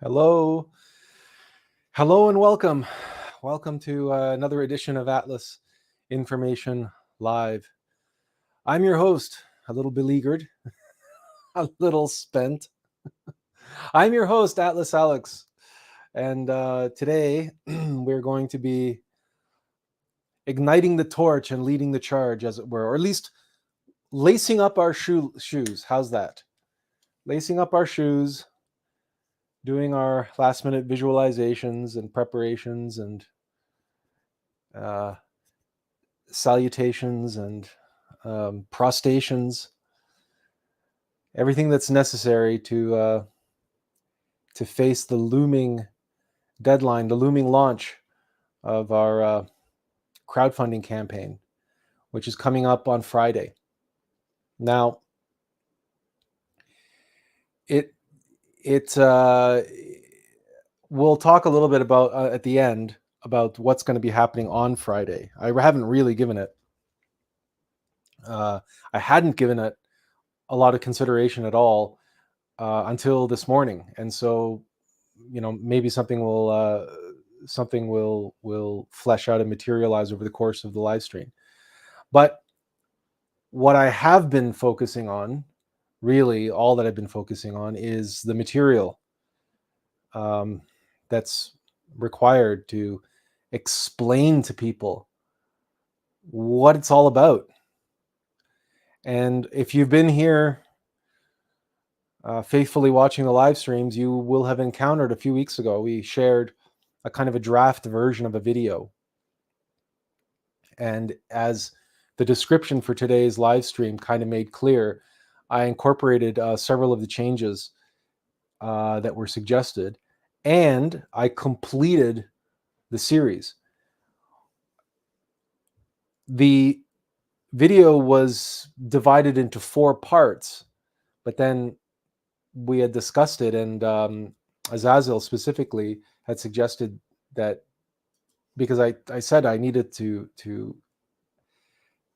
Hello. Hello and welcome. Welcome to another edition of Attlas Information Live. I'm your host, a little beleaguered, a little spent. I'm your host, Attlas Alex. And today we're going to be igniting the torch and leading the charge, as it were, or at least lacing up our shoes. How's that? Lacing up our shoes, doing our last minute visualizations and preparations and salutations and prostations, everything that's necessary to face the looming deadline, the looming launch of our crowdfunding campaign, which is coming up on Friday. Now, we'll talk a little bit about at the end about what's going to be happening on Friday. I haven't really given it. I hadn't given it a lot of consideration at all until this morning, and so maybe something will flesh out and materialize over the course of the live stream. But what I have been focusing on, really all that I've been focusing on, is the material that's required to explain to people what it's all about. And if you've been here faithfully watching the live streams, you will have encountered a few weeks ago, we shared a kind of a draft version of a video. And as the description for today's live stream kind of made clear, I incorporated several of the changes that were suggested, and I completed the series. The video was divided into 4 parts, but then we had discussed it, and Azazel specifically had suggested that, because I said I needed to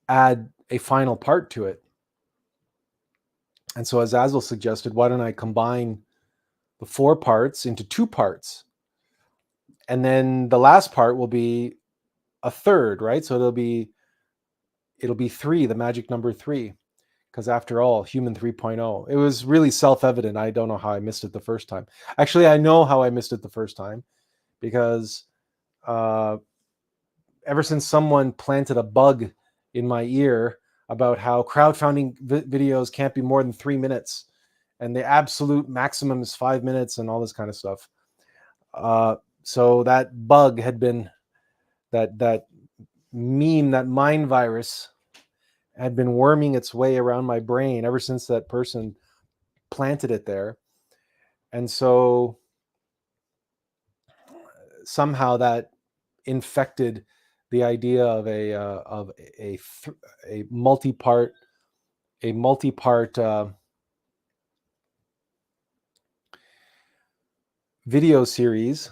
add a final part to it. And so Azazel suggested, why don't I combine the 4 parts into 2 parts? And then the last part will be a third, right? So it'll be 3, the magic number 3. Because after all, Human 3.0, it was really self-evident. I don't know how I missed it the first time. Actually, I know how I missed it the first time, because ever since someone planted a bug in my ear about how crowdfunding videos can't be more than 3 minutes, and the absolute maximum is 5 minutes, and all this kind of stuff. So that bug had been, that meme, that mind virus, had been worming its way around my brain ever since that person planted it there. And so somehow that infected the idea of a multi-part video series,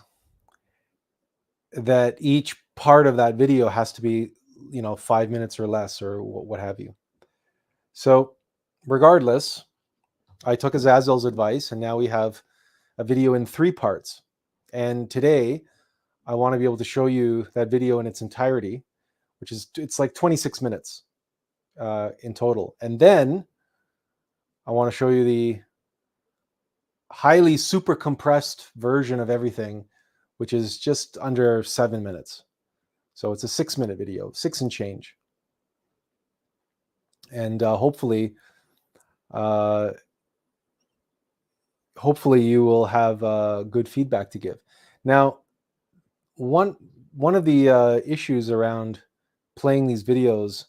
that each part of that video has to be 5 minutes or less, or what have you. So regardless, I took Azazel's advice, and now we have a video in 3 parts. And today I want to be able to show you that video in its entirety, which is, it's like 26 minutes in total. And then I want to show you the highly super compressed version of everything, which is just under 7 minutes. So it's a 6-minute video, 6 and change. And hopefully you will have good feedback to give. Now, one of the issues around playing these videos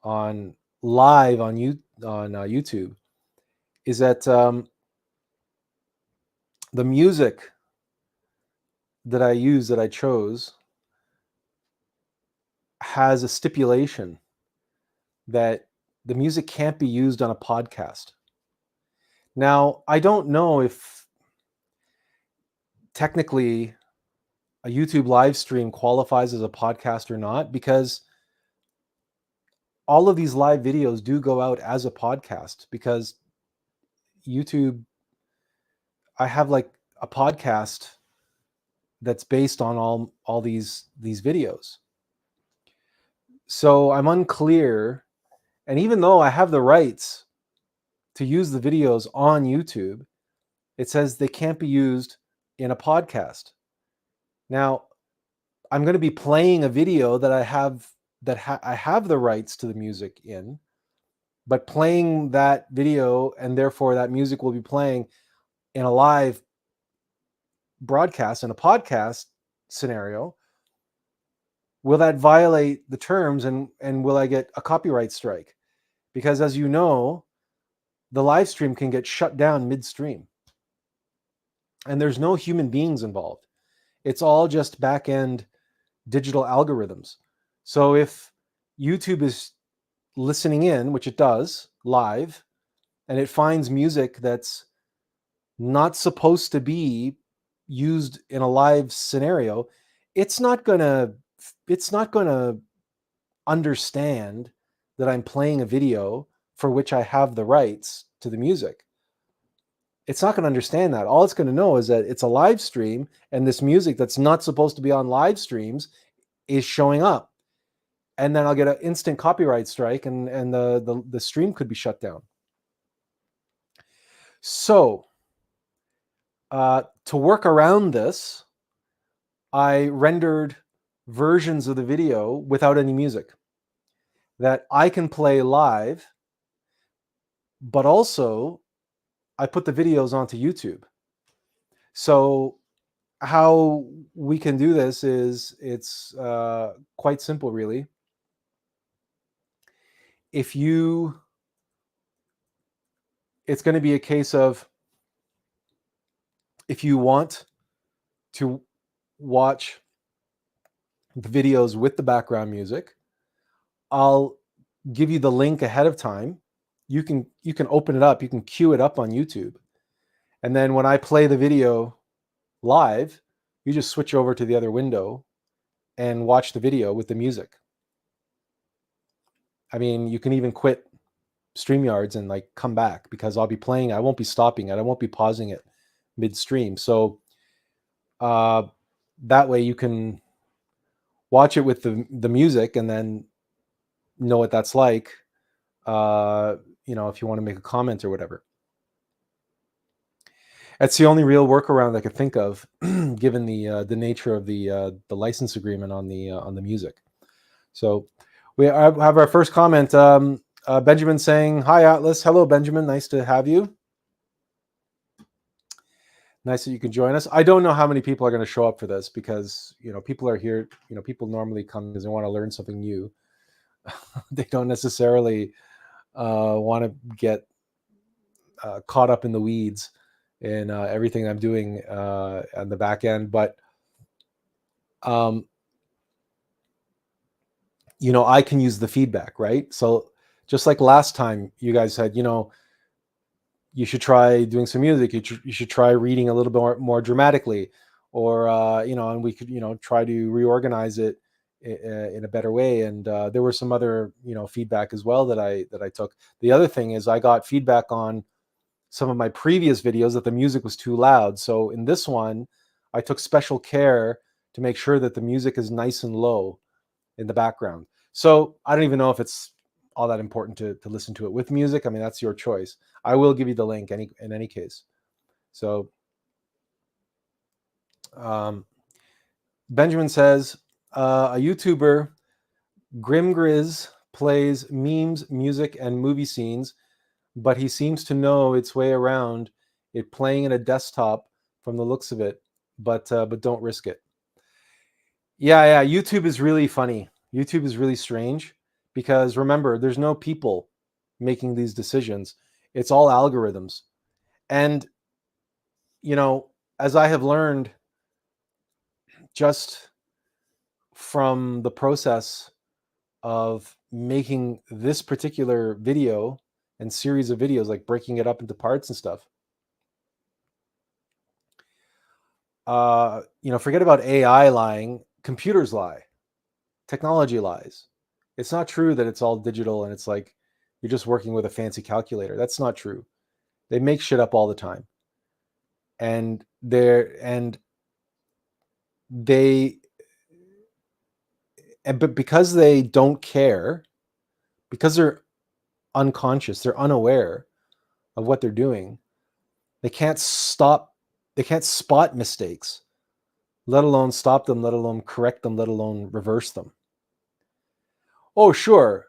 on live on YouTube is that the music that I chose, has a stipulation that the music can't be used on a podcast. Now, I don't know if technically a YouTube live stream qualifies as a podcast or not, because all of these live videos do go out as a podcast, because YouTube, I have like a podcast that's based on all these videos. So I'm unclear, and even though I have the rights to use the videos on YouTube, it says they can't be used in a podcast. Now, I'm going to be playing a video that I have I have the rights to the music in, but playing that video, and therefore that music will be playing in a live broadcast in a podcast scenario. Will that violate the terms, and will I get a copyright strike? Because as you know, the live stream can get shut down midstream, and there's no human beings involved. It's all just back end digital algorithms. So if YouTube is listening in, which it does live, and it finds music that's not supposed to be used in a live scenario, it's not going to understand that I'm playing a video for which I have the rights to the music. It's not going to understand that. All it's going to know is that it's a live stream, and this music that's not supposed to be on live streams is showing up. And then I'll get an instant copyright strike, and the stream could be shut down. So to work around this, I rendered versions of the video without any music that I can play live, but also I put the videos onto YouTube. So how we can do this is it's quite simple, really. It's going to be a case of, if you want to watch the videos with the background music, I'll give you the link ahead of time. You can open it up, you can queue it up on YouTube. And then when I play the video live, you just switch over to the other window and watch the video with the music. I mean, you can even quit StreamYards and like come back, because I'll be playing. I won't be stopping it. I won't be pausing it midstream. So that way you can watch it with the music and then know what that's like. If you want to make a comment or whatever. That's the only real workaround I could think of, given the nature of the license agreement on the music. So we have our first comment. Benjamin saying, "Hi, Atlas." Hello, Benjamin. Nice to have you. Nice that you can join us. I don't know how many people are going to show up for this, because people are here. People normally come because they want to learn something new. They don't necessarily want to get caught up in the weeds in everything I'm doing on the back end. But I can use the feedback, right? So just like last time, you guys said, you should try doing some music. You should try reading a little bit more dramatically, or and we could try to reorganize it in a better way. And there were some other feedback as well that I took. The other thing is, I got feedback on some of my previous videos that the music was too loud. So in this one, I took special care to make sure that the music is nice and low in the background. So I don't even know if it's all that important to listen to it with music. I mean, that's your choice. I will give you the link in any case. So Benjamin says, a YouTuber, Grimgriz, plays memes, music, and movie scenes, but he seems to know its way around it playing in a desktop from the looks of it, but don't risk it. Yeah, YouTube is really funny. YouTube is really strange, because remember, there's no people making these decisions. It's all algorithms. And, as I have learned just from the process of making this particular video and series of videos, like breaking it up into parts and stuff, forget about AI lying, computers lie, technology lies. It's not true that it's all digital and it's like you're just working with a fancy calculator. That's not true. They make shit up all the time. and they but because they don't care, because they're unconscious, they're unaware of what they're doing, they can't spot mistakes, let alone stop them, let alone correct them, let alone reverse them. Oh, sure,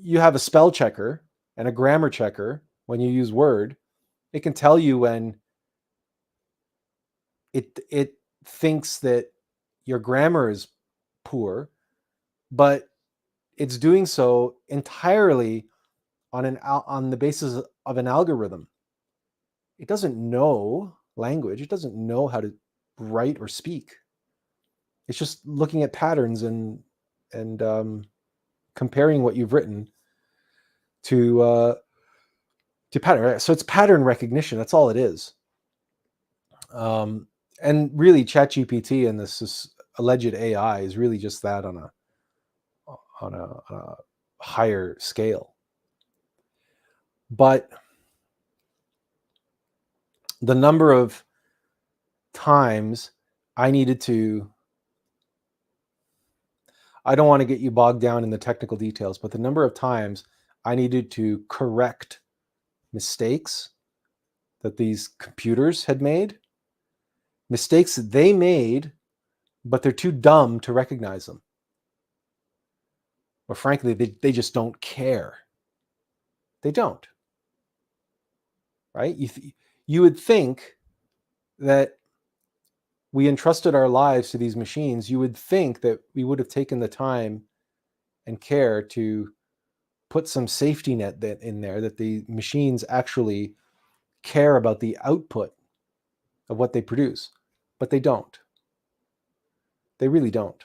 you have a spell checker and a grammar checker when you use Word. It can tell you when it thinks that your grammar is poor, but it's doing so entirely on the basis of an algorithm. It doesn't know language. It doesn't know how to write or speak. It's just looking at patterns and comparing what you've written to pattern. So it's pattern recognition. That's all it is. And really, ChatGPT and this alleged AI is really just that on a higher scale. But the number of times I needed to, I don't want to get you bogged down in the technical details, but the number of times I needed to correct mistakes that these computers had made, mistakes that they made, but they're too dumb to recognize them. Or frankly, they just don't care. They don't. Right? You would think that we entrusted our lives to these machines. You would think that we would have taken the time and care to put some safety net in there, that the machines actually care about the output of what they produce, but they don't. They really don't.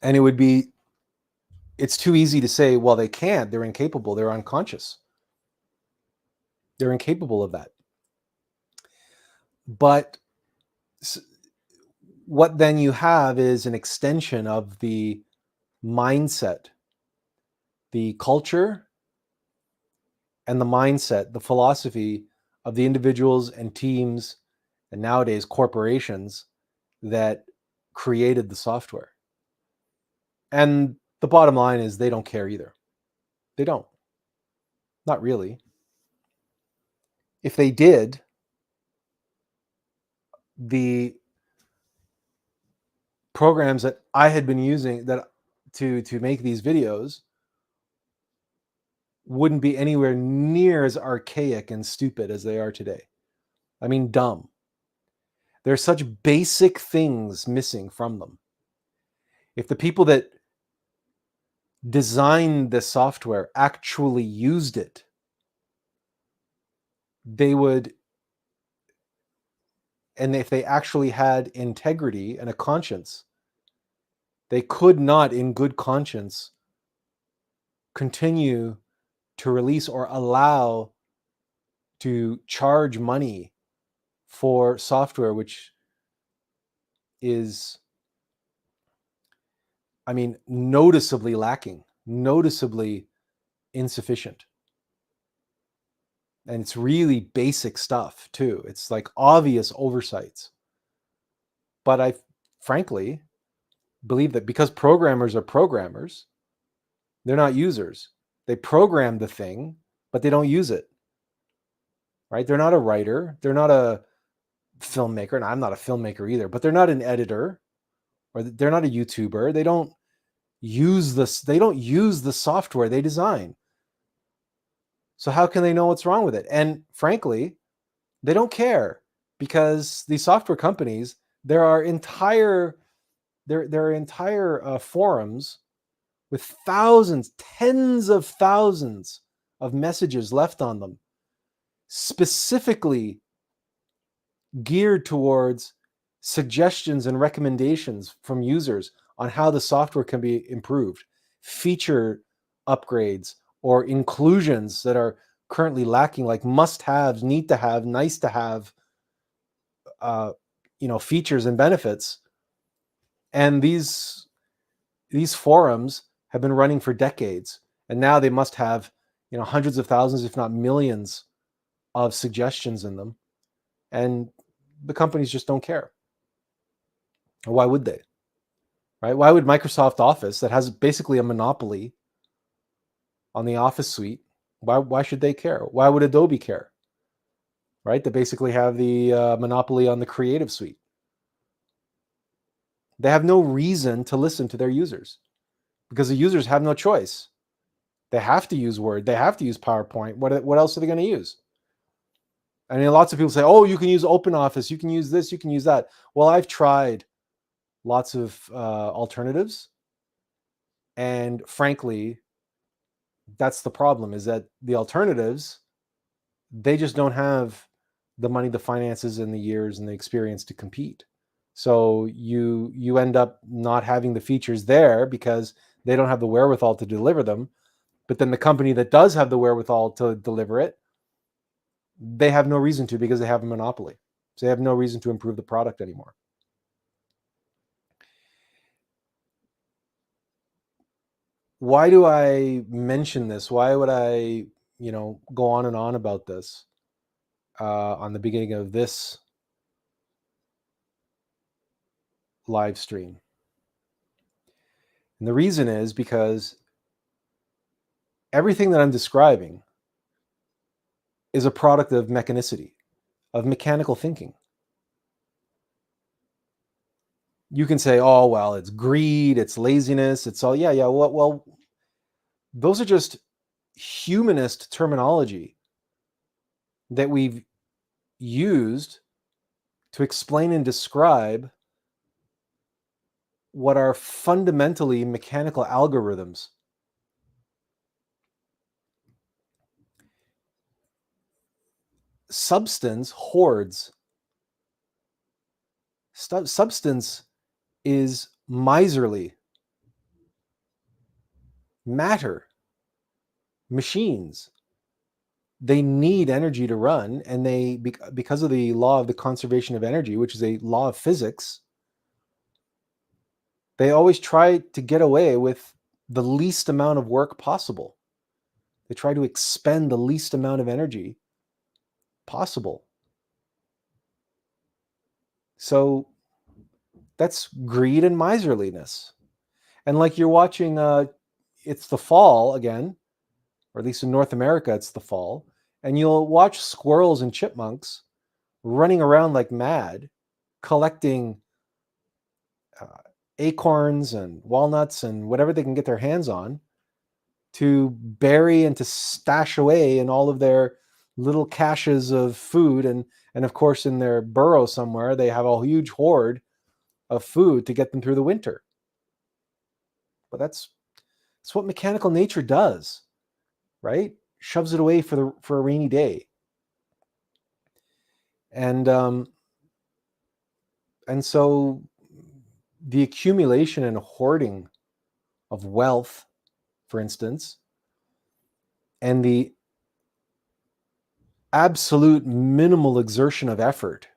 And it's too easy to say, well, they can't, they're incapable, they're unconscious. They're incapable of that. But what then you have is an extension of the mindset, the culture, and the mindset, the philosophy of the individuals and teams, and nowadays corporations that created the software. And the bottom line is they don't care either. They don't. Not really. If they did, the programs that I had been using that to make these videos wouldn't be anywhere near as archaic and stupid as they are today. I mean, dumb. There's such basic things missing from them. If the people that designed the software actually used it, they would, and if they actually had integrity and a conscience, they could not in good conscience continue to release or allow to charge money for software which is, I mean, noticeably lacking, noticeably insufficient. And it's really basic stuff too. It's like obvious oversights. But I frankly believe that because programmers are programmers, they're not users. They program the thing, but they don't use it. Right? They're not a writer. They're not a filmmaker. And I'm not a filmmaker either, but they're not an editor or they're not a YouTuber. They don't use this. They don't use the software they design. So how can they know what's wrong with it? And frankly, they don't care because these software companies, there are entire forums with thousands, tens of thousands of messages left on them, specifically geared towards suggestions and recommendations from users on how the software can be improved, feature upgrades or inclusions that are currently lacking, like must-haves, need to have, nice to have, features and benefits. And these forums have been running for decades, and now they must have, hundreds of thousands, if not millions, of suggestions in them, and the companies just don't care. Why would they? Right? Why would Microsoft Office, that has basically a monopoly on the Office suite, why should they care? Why would Adobe care? Right? They basically have the monopoly on the Creative Suite. They have no reason to listen to their users because the users have no choice. They have to use Word. They have to use PowerPoint. What else are they going to use? I mean, lots of people say, oh, you can use OpenOffice. You can use this. You can use that. Well, I've tried lots of alternatives. And frankly, that's the problem, is that the alternatives, they just don't have the money, the finances, and the years and the experience to compete. So you end up not having the features there because they don't have the wherewithal to deliver them. But then the company that does have the wherewithal to deliver it, they have no reason to, because they have a monopoly. So they have no reason to improve the product anymore. Why do I mention this? Why would I, go on and on about this on the beginning of this live stream? And the reason is because everything that I'm describing is a product of mechanicity, of mechanical thinking. You can say, oh, well, it's greed, it's laziness, it's all, yeah, well, those are just humanist terminology that we've used to explain and describe what are fundamentally mechanical algorithms. Substance hoards. Substance is miserly. Matter, machines, they need energy to run, and they, because of the law of the conservation of energy, which is a law of physics, they always try to get away with the least amount of work possible. They try to expend the least amount of energy possible. So that's greed and miserliness. And like you're watching, it's the fall again, or at least in North America, it's the fall, and you'll watch squirrels and chipmunks running around like mad, collecting acorns and walnuts and whatever they can get their hands on to bury and to stash away in all of their little caches of food. And of course, in their burrow somewhere, they have a huge hoard of food to get them through the winter. But that's what mechanical nature does, right? Shoves it away for a rainy day. And so the accumulation and hoarding of wealth, for instance, and the absolute minimal exertion of effort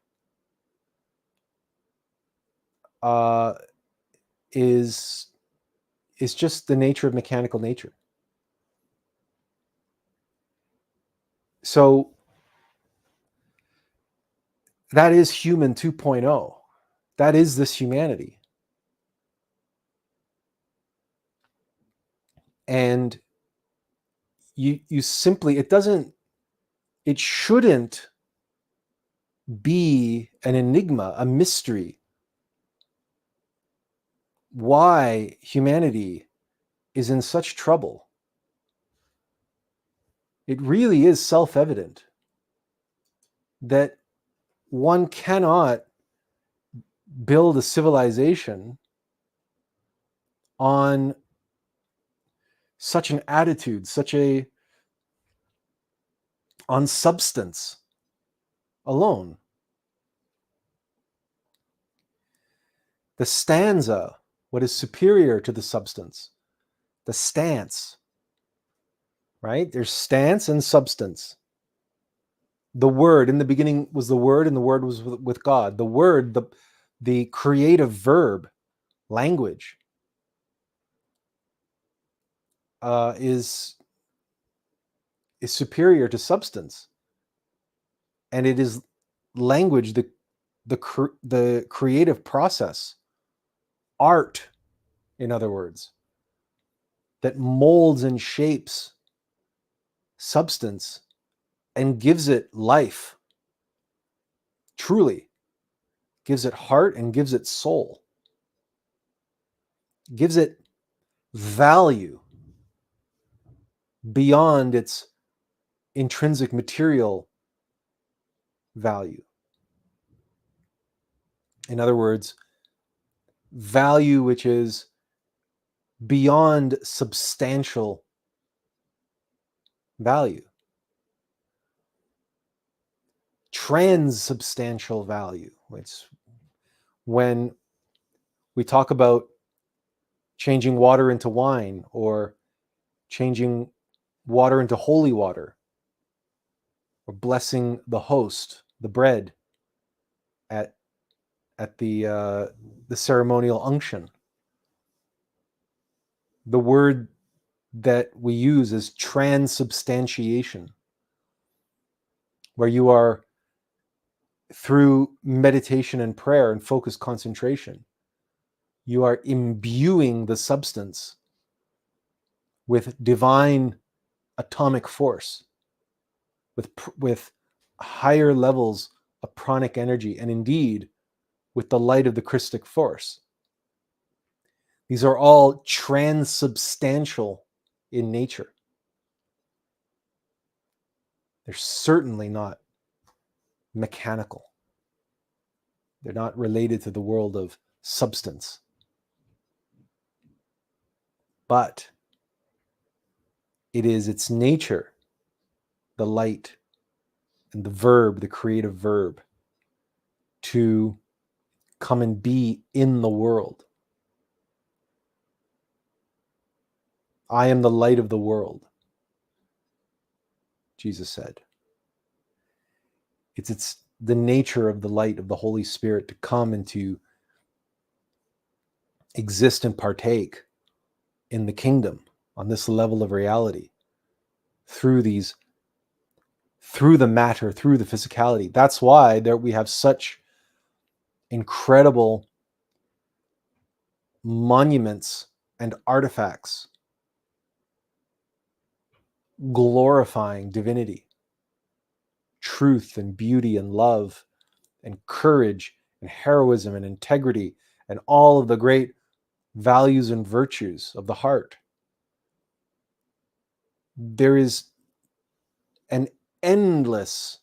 is just the nature of mechanical nature. So that is human 2.0. That is this humanity. And you simply, it shouldn't be an enigma, a mystery, why humanity is in such trouble. It really is self-evident that one cannot build a civilization on such an attitude, on substance alone. The stanza, what is superior to the substance? The stance, right? There's stance and substance. The Word, in the beginning was the Word, and the Word was with God. The Word, the creative verb, language, is is superior to substance, and it is language, the creative process, art, in other words, that molds and shapes substance and gives it life, truly gives it heart and gives it soul, gives it value beyond its intrinsic material value. In other words, value which is beyond substantial value, transubstantial value. It's when we talk about changing water into wine or changing water into holy water or blessing the host, the bread at the ceremonial unction. The word that we use is transubstantiation, where you are, through meditation and prayer and focused concentration, you are imbuing the substance with divine atomic force, with higher levels of pranic energy, and indeed with the light of the Christic force. These are all transubstantial in nature. They're certainly not mechanical. They're not related to the world of substance. But it is its nature, the light and the verb, the creative verb, to come and be in the world. I am the light of the world, Jesus said. It's the nature of the light of the Holy Spirit to come and to exist and partake in the kingdom on this level of reality through the matter, through the physicality. That's why we have such incredible monuments and artifacts glorifying divinity, truth and beauty and love and courage and heroism and integrity and all of the great values and virtues of the heart. There is an endless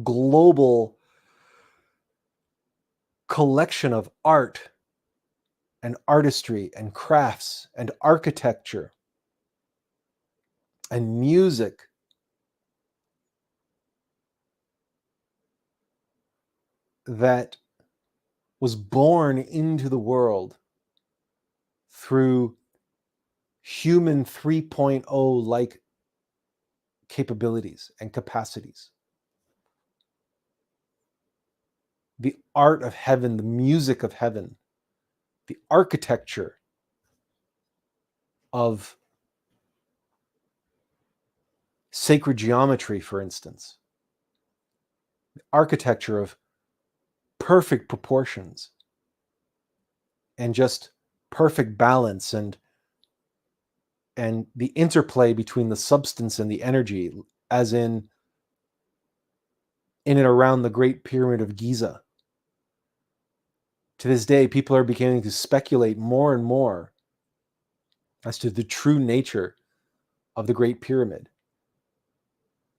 global collection of art and artistry and crafts and architecture and music that was born into the world through human 3.0 like capabilities and capacities. The art of heaven, the music of heaven, the architecture of sacred geometry, for instance, the architecture of perfect proportions and just perfect balance, and the interplay between the substance and the energy, as in and around the Great Pyramid of Giza. To this day, people are beginning to speculate more and more as to the true nature of the Great Pyramid,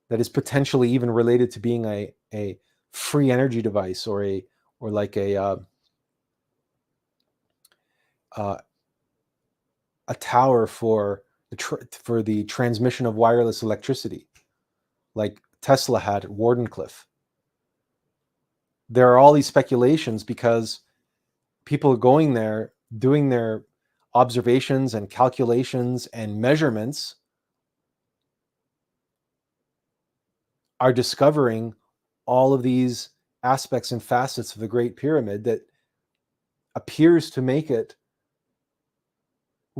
that is potentially even related to being a free energy device or like a tower for the transmission of wireless electricity, like Tesla had at Wardenclyffe. There are all these speculations because people are going there, doing their observations and calculations and measurements, are discovering all of these aspects and facets of the Great Pyramid that appears to make it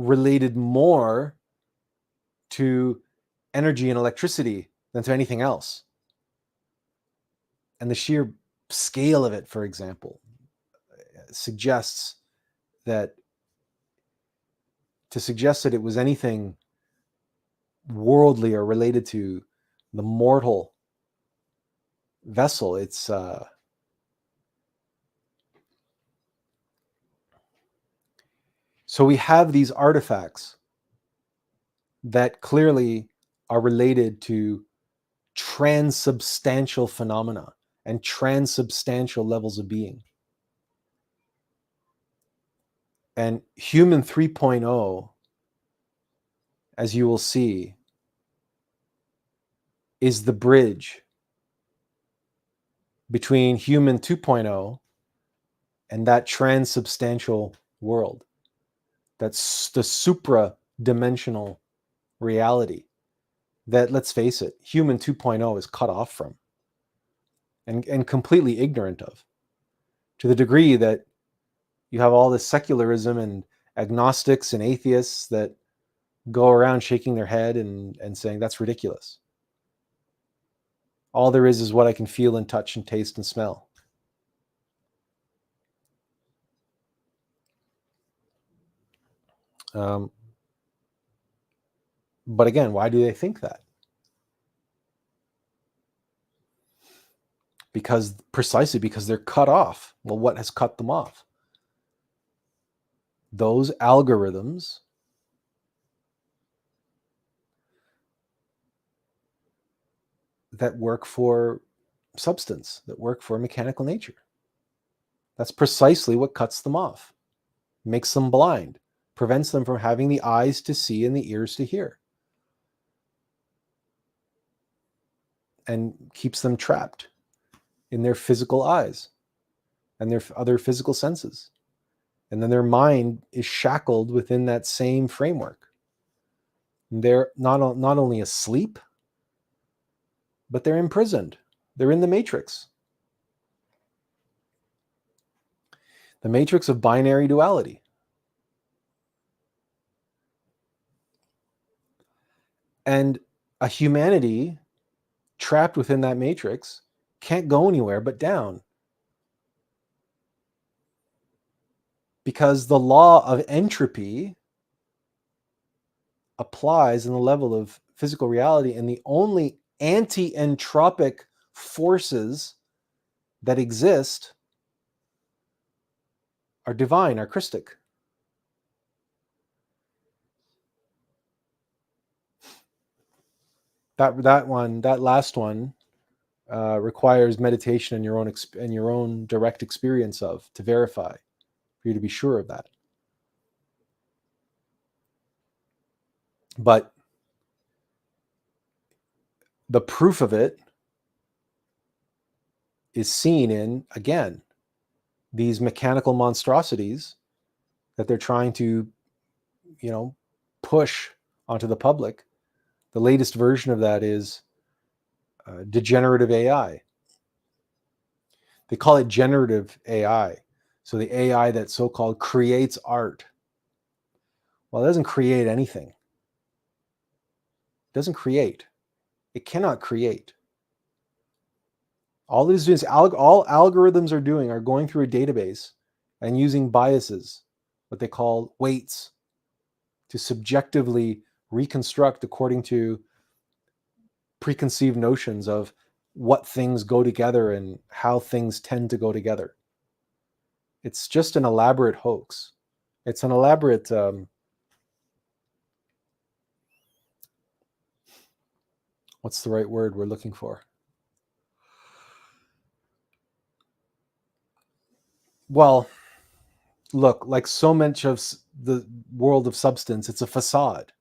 related more to energy and electricity than to anything else. And the sheer scale of it, for example, suggests that it was anything worldly or related to the mortal vessel, it's so we have these artifacts that clearly are related to transubstantial phenomena and transubstantial levels of being. And Human 3.0, as you will see, is the bridge between Human 2.0 and that transubstantial world. That's the supra-dimensional reality that, let's face it, Human 2.0 is cut off from and completely ignorant of, to the degree that you have all this secularism and agnostics and atheists that go around shaking their head and saying, that's ridiculous. All there is what I can feel and touch and taste and smell. But again, why do they think that? Precisely because they're cut off. Well, what has cut them off? Those algorithms that work for substance, that work for mechanical nature. That's precisely what cuts them off, makes them blind, prevents them from having the eyes to see and the ears to hear, and keeps them trapped in their physical eyes and their other physical senses. And then their mind is shackled within that same framework. They're not only asleep, but they're imprisoned. They're in the matrix. The matrix of binary duality. And a humanity trapped within that matrix can't go anywhere but down. Because the law of entropy applies in the level of physical reality, and the only anti-entropic forces that exist are divine, are Christic. That last one requires meditation in your own direct experience of, to verify, for you to be sure of that. But the proof of it is seen in, again, these mechanical monstrosities that they're trying to, push onto the public. The latest version of that is degenerative AI. They call it generative AI. So the AI that so-called creates art. Well, it doesn't create anything. It doesn't create. It cannot create. All it is doing is all algorithms are doing are going through a database and using biases, what they call weights, to subjectively reconstruct according to preconceived notions of what things go together and how things tend to go together. It's just an elaborate hoax. It's an elaborate what's the right word we're looking for? Well, look, like so much of the world of substance, it's a facade.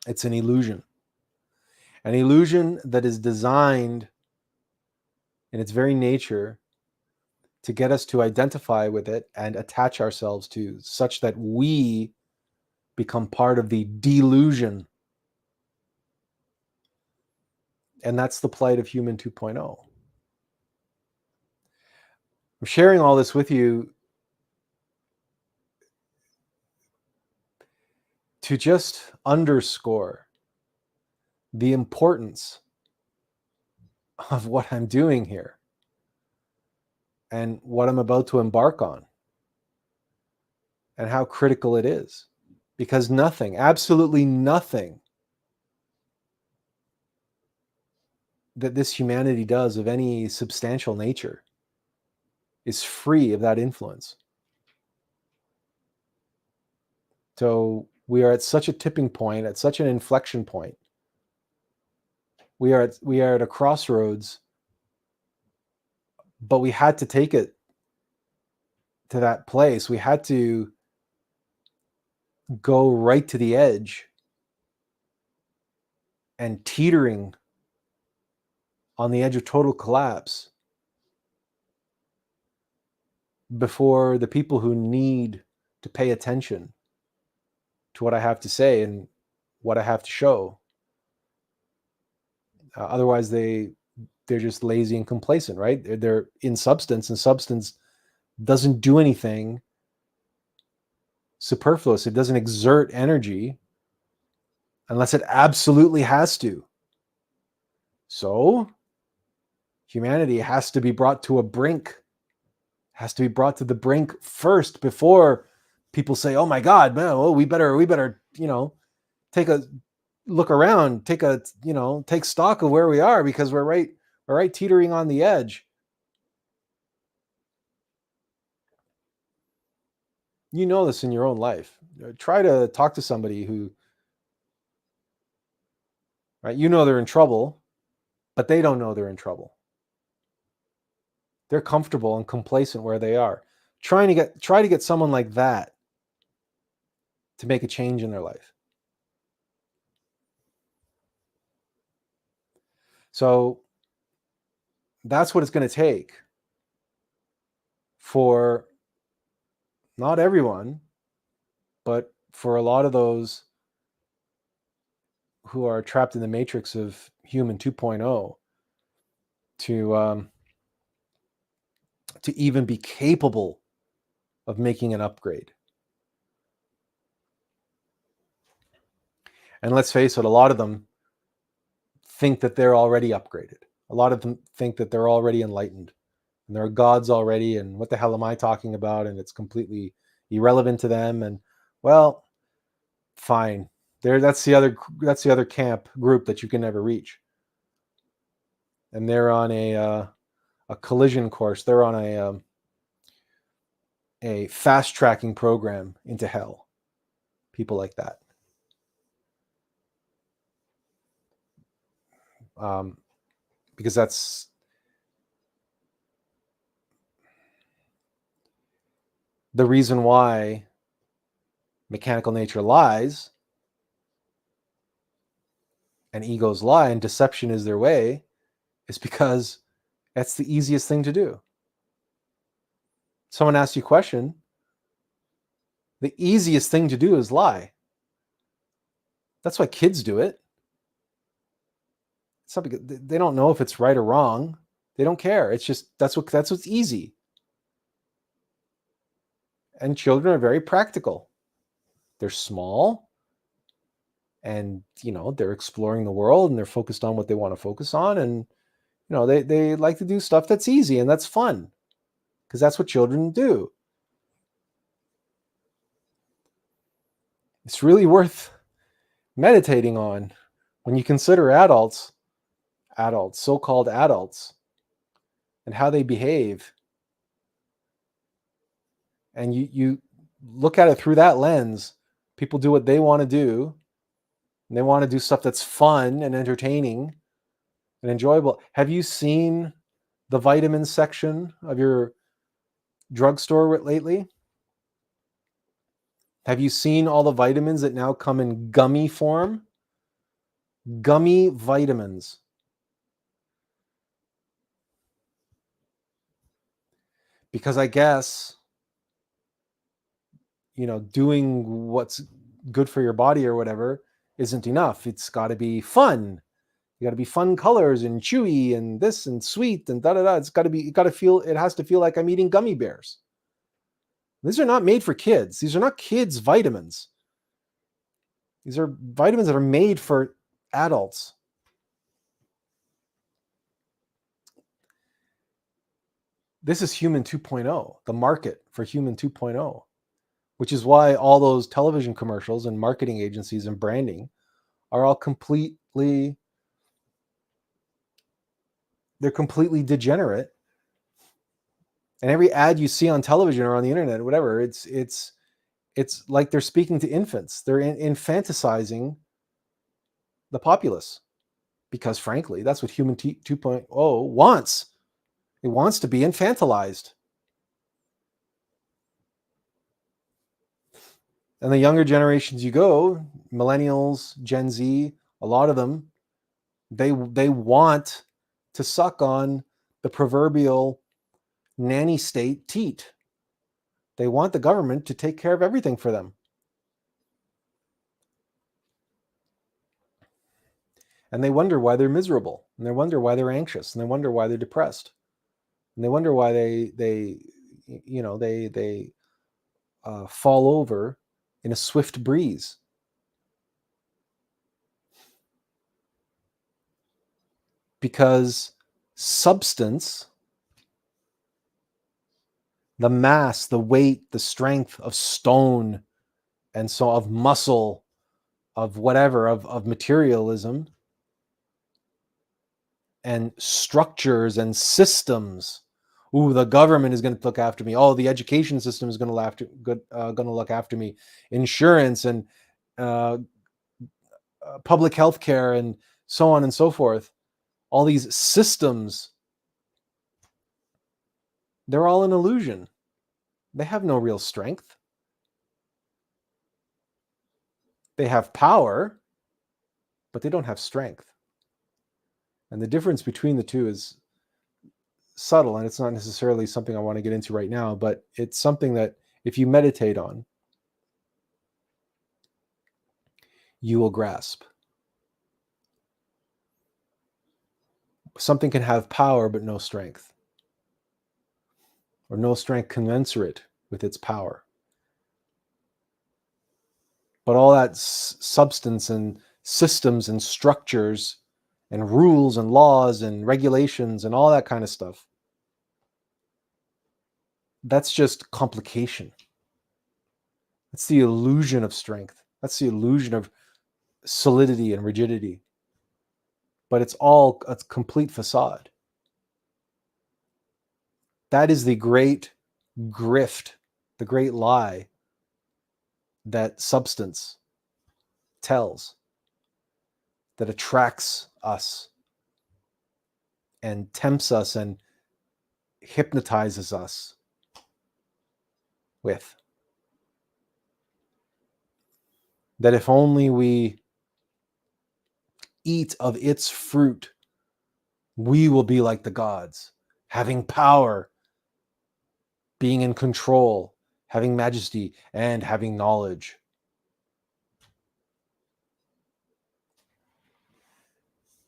It's an illusion. An illusion that is designed in its very nature to get us to identify with it and attach ourselves to, such that we become part of the delusion. And that's the plight of Human 2.0. I'm sharing all this with you to just underscore the importance of what I'm doing here and what I'm about to embark on and how critical it is. Because nothing, absolutely nothing that this humanity does of any substantial nature is free of that influence. So we are at such a tipping point, at such an inflection point. We are at a crossroads, but we had to take it to that place. We had to go right to the edge and teetering on the edge of total collapse before the people who need to pay attention to what I have to say and what I have to show. Otherwise, they're just lazy and complacent, right? They're in substance, and substance doesn't do anything superfluous. It doesn't exert energy unless it absolutely has to. So humanity has to be brought to a brink, has to be brought to the brink first before people say, oh my God, man, well, we better, take a look around, take stock of where we are, because we're right teetering on the edge. You know this in your own life. Try to talk to somebody who, right, they're in trouble, but they don't know they're in trouble. They're comfortable and complacent where they are. Try to get someone like that to make a change in their life. So that's what it's going to take for not everyone, but for a lot of those who are trapped in the matrix of human 2.0 to even be capable of making an upgrade. And let's face it, a lot of them think that they're already upgraded. A lot of them think that they're already enlightened and they're gods already. And what the hell am I talking about? And it's completely irrelevant to them. And well, fine. That's the other camp group that you can never reach. And they're on a collision course. They're on a fast tracking program into hell. People like that. Because that's the reason why mechanical nature lies and egos lie and deception is their way, is because that's the easiest thing to do. Someone asks you a question, the easiest thing to do is lie. That's why kids do it. It's not because they don't know if it's right or wrong. They don't care. It's just that's what's easy. And children are very practical. They're small and they're exploring the world and they're focused on what they want to focus on, and they like to do stuff that's easy and that's fun, because that's what children do. It's really worth meditating on when you consider adults, so-called adults, and how they behave. And you look at it through that lens. People do what they want to do, and they want to do stuff that's fun and entertaining and enjoyable. Have you seen the vitamin section of your drugstore lately? Have you seen all the vitamins that now come in gummy form? Gummy vitamins. Because I guess, doing what's good for your body or whatever isn't enough. It's got to be fun. You got to be fun colors and chewy and this and sweet and da da da. It has to feel like I'm eating gummy bears. These are not made for kids. These are not kids' vitamins. These are vitamins that are made for adults. This is human 2.0, the market for human 2.0, which is why all those television commercials and marketing agencies and branding are all completely degenerate. And every ad you see on television or on the internet or whatever, it's like they're speaking to infants. They're infanticizing the populace, because frankly, that's what human 2.0 wants. It wants to be infantilized. And the younger generations you go, millennials, Gen Z, a lot of them, they want to suck on the proverbial nanny state teat. They want the government to take care of everything for them. And they wonder why they're miserable, and they wonder why they're anxious, and they wonder why they're depressed, and they wonder why they fall over in a swift breeze. Because substance, the mass, the weight, the strength of stone, and so of muscle, of whatever, of materialism, and structures and systems. Ooh, the government is going to look after me. Oh, the education system is going to look after me. Insurance and public health care and so on and so forth. All these systems, they're all an illusion. They have no real strength. They have power, but they don't have strength. And the difference between the two is subtle, and it's not necessarily something I want to get into right now, but it's something that if you meditate on, you will grasp. Something can have power but no strength, or no strength commensurate with its power. But all that substance and systems and structures and rules and laws and regulations and all that kind of stuff, that's just complication. That's the illusion of strength. That's the illusion of solidity and rigidity. But it's all a complete facade. That is the great grift, the great lie that substance tells, that attracts us and tempts us and hypnotizes us with. That if only we eat of its fruit, we will be like the gods, having power, being in control, having majesty, and having knowledge.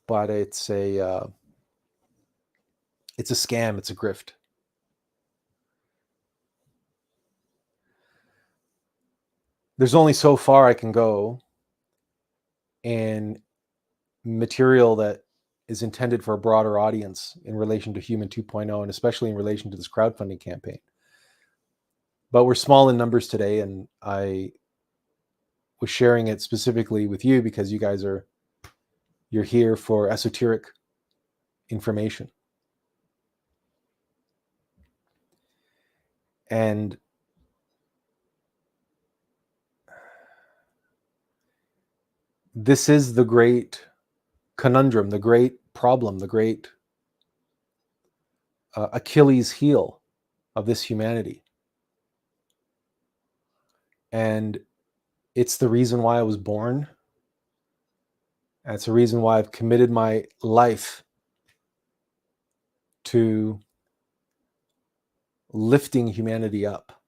But it's a scam. It's a grift. There's only so far I can go in material that is intended for a broader audience in relation to Human 2.0, and especially in relation to this crowdfunding campaign. But we're small in numbers today, and I was sharing it specifically with you because you guys you're here for esoteric information. And this is the great conundrum, the great problem, the great Achilles heel of this humanity. And it's the reason why I was born. And it's the reason why I've committed my life to lifting humanity up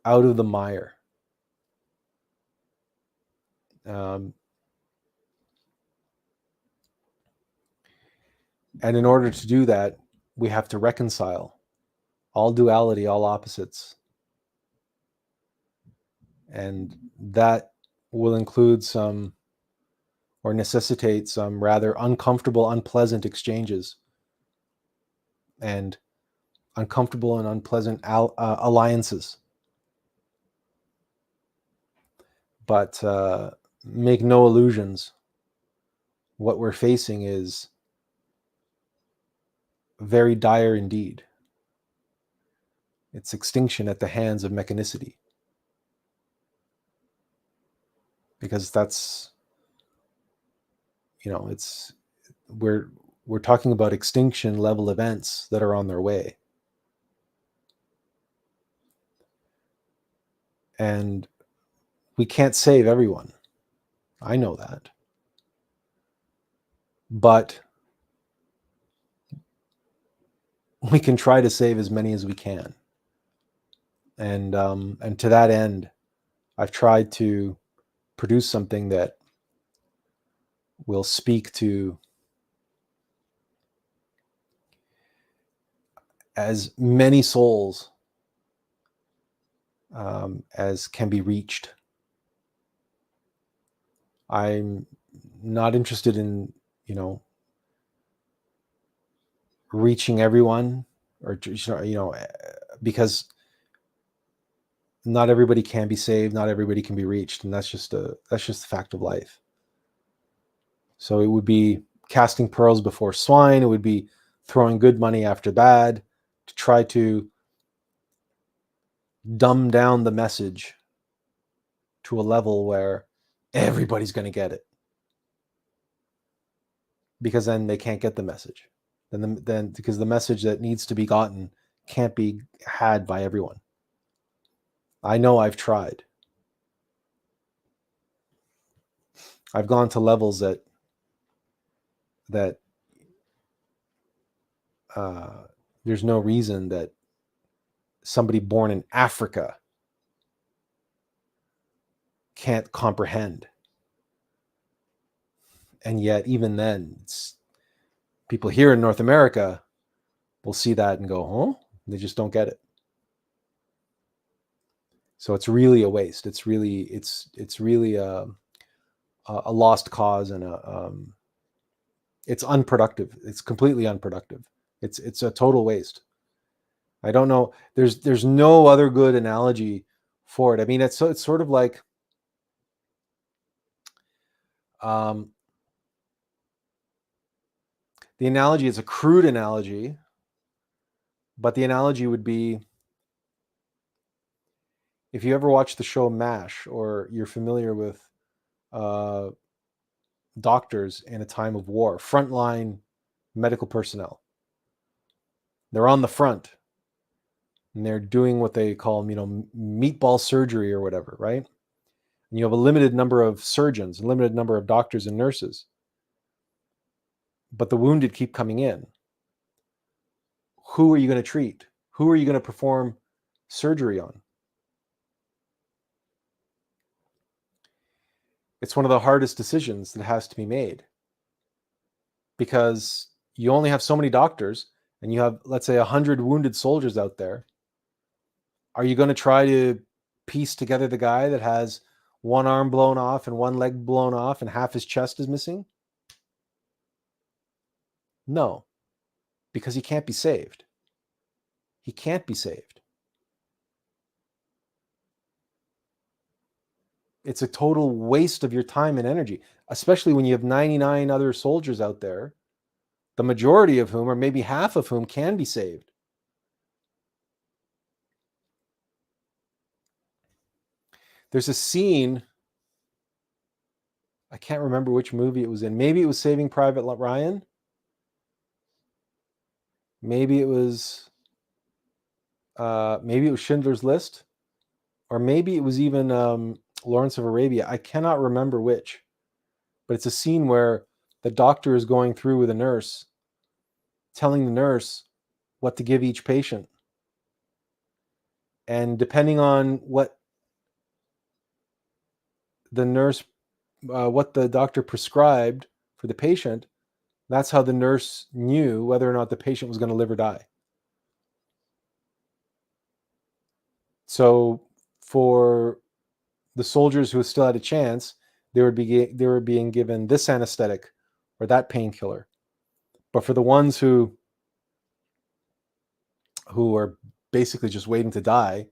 out of the mire. And in order to do that, we have to reconcile all duality, all opposites. And that will include some, or necessitate some, rather uncomfortable, unpleasant exchanges and uncomfortable and unpleasant alliances. But make no illusions, what we're facing is very dire indeed. It's extinction at the hands of mechanicity. Because that's, it's, we're talking about extinction level events that are on their way. And we can't save everyone. I know that. But we can try to save as many as we can. And to that end, I've tried to produce something that will speak to as many souls as can be reached. I'm not interested in, reaching everyone, or, because not everybody can be saved, not everybody can be reached, and that's just the fact of life. So it would be casting pearls before swine. It would be throwing good money after bad to try to dumb down the message to a level where everybody's going to get it, because then they can't get the message. Then because the message that needs to be gotten can't be had by everyone. I know I've tried. I've gone to levels that there's no reason that somebody born in Africa can't comprehend. And yet, even then, people here in North America will see that and go, "Oh," they just don't get it. So it's really a waste. It's really a lost cause, and it's unproductive. It's completely unproductive. It's a total waste. I don't know. There's no other good analogy for it. I mean, it's sort of like, the analogy is a crude analogy, but the analogy would be, if you ever watch the show MASH, or you're familiar with doctors in a time of war, frontline medical personnel. They're on the front and they're doing what they call, meatball surgery or whatever, right? And you have a limited number of surgeons, a limited number of doctors and nurses, but the wounded keep coming in. Who are you going to treat? Who are you going to perform surgery on? It's one of the hardest decisions that has to be made, because you only have so many doctors and you have, let's say, 100 wounded soldiers out there. Are you going to try to piece together the guy that has one arm blown off and one leg blown off and half his chest is missing? No, because he can't be saved. He can't be saved. It's a total waste of your time and energy, especially when you have 99 other soldiers out there, the majority of whom, or maybe half of whom, can be saved. There's a scene, I can't remember which movie it was in. Maybe it was Saving Private Ryan. Maybe it was Schindler's List, or maybe it was even Lawrence of Arabia. I cannot remember which, but it's a scene where the doctor is going through with a nurse, telling the nurse what to give each patient. And depending on what the nurse, what the doctor prescribed for the patient, that's how the nurse knew whether or not the patient was going to live or die. So for the soldiers who still had a chance, they were being given this anesthetic or that painkiller. But for the ones who are basically just waiting to die,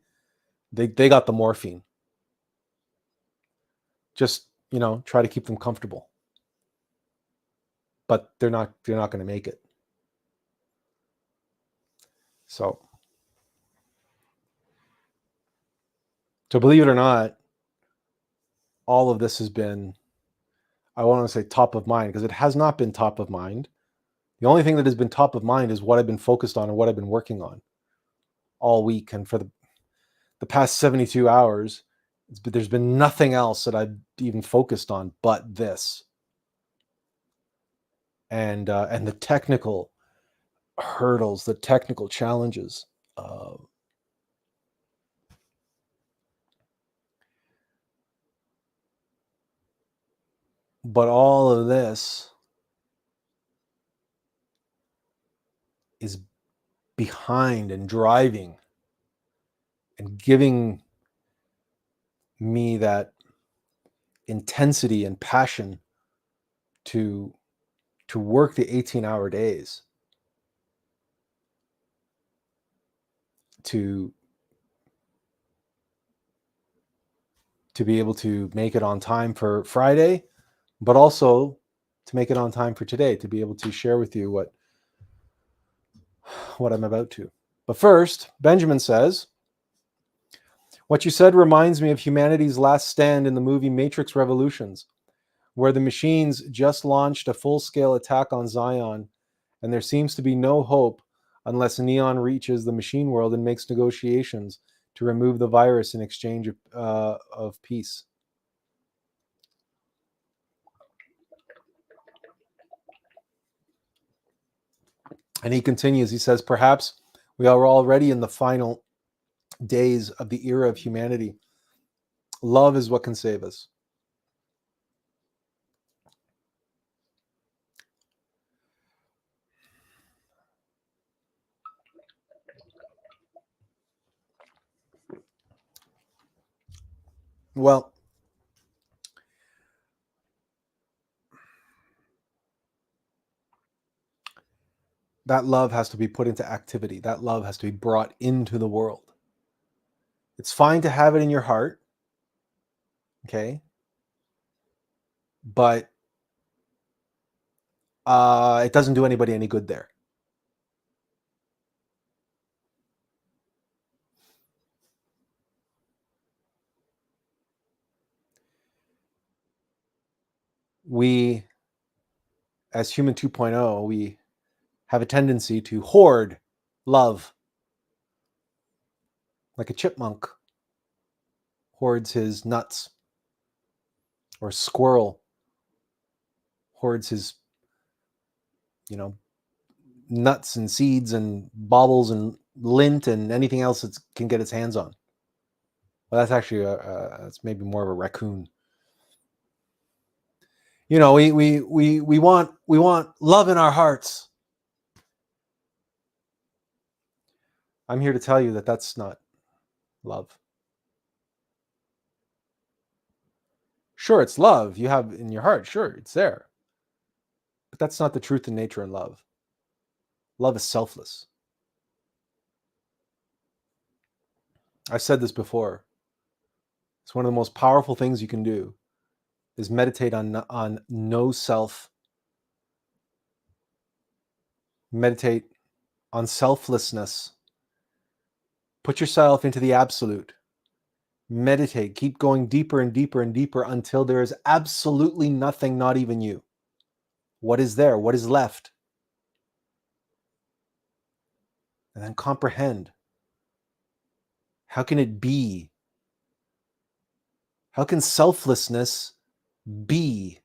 they got the morphine. Just, try to keep them comfortable. But they're not going to make it. So believe it or not, all of this has been, I want to say, top of mind, because it has not been top of mind. The only thing that has been top of mind is what I've been focused on and what I've been working on all week. And for the past 72 hours, there's been nothing else that I've even focused on but this. And the technical hurdles, the technical challenges. But all of this is behind and driving and giving me that intensity and passion to work the 18-hour days, to be able to make it on time for Friday, but also to make it on time for today, to be able to share with you what I'm about to. But first, Benjamin says, what you said reminds me of humanity's last stand in the movie Matrix Revolutions, where the machines just launched a full-scale attack on Zion, and there seems to be no hope unless Neon reaches the machine world and makes negotiations to remove the virus in exchange of peace. And he continues, he says, perhaps we are already in the final days of the era of humanity. Love is what can save us. Well, that love has to be put into activity. That love has to be brought into the world. It's fine to have it in your heart, okay? But it doesn't do anybody any good there. We, as human 2.0, we have a tendency to hoard love, like a chipmunk hoards his nuts, or a squirrel hoards his, nuts and seeds and baubles and lint and anything else it can get its hands on. Well, that's actually that's maybe more of a raccoon. We want love in our hearts. I'm here to tell you that that's not love. Sure, it's love you have in your heart. Sure, it's there. But that's not the truth in nature and love. Love is selfless. I've said this before. It's one of the most powerful things you can do is meditate on no self. Meditate on selflessness. Put yourself into the absolute. Meditate. Keep going deeper and deeper and deeper until there is absolutely nothing, not even you. What is there? What is left? And then comprehend. How can it be? How can selflessness be?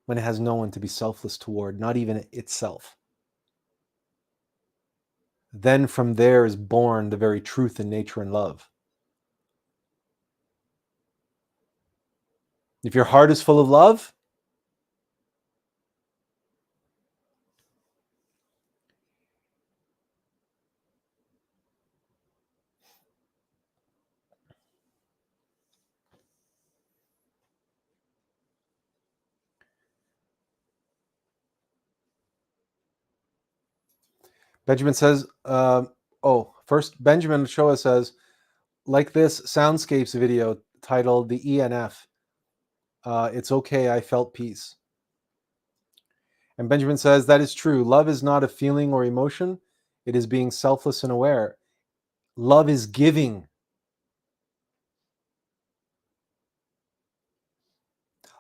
When it has no one to be selfless toward, not even itself. Then from there is born the very truth in nature and love. If your heart is full of love, Benjamin says, first, Benjamin Shoa says, like this Soundscapes video titled The ENF, It's Okay, I Felt Peace. And Benjamin says, that is true. Love is not a feeling or emotion. It is being selfless and aware. Love is giving.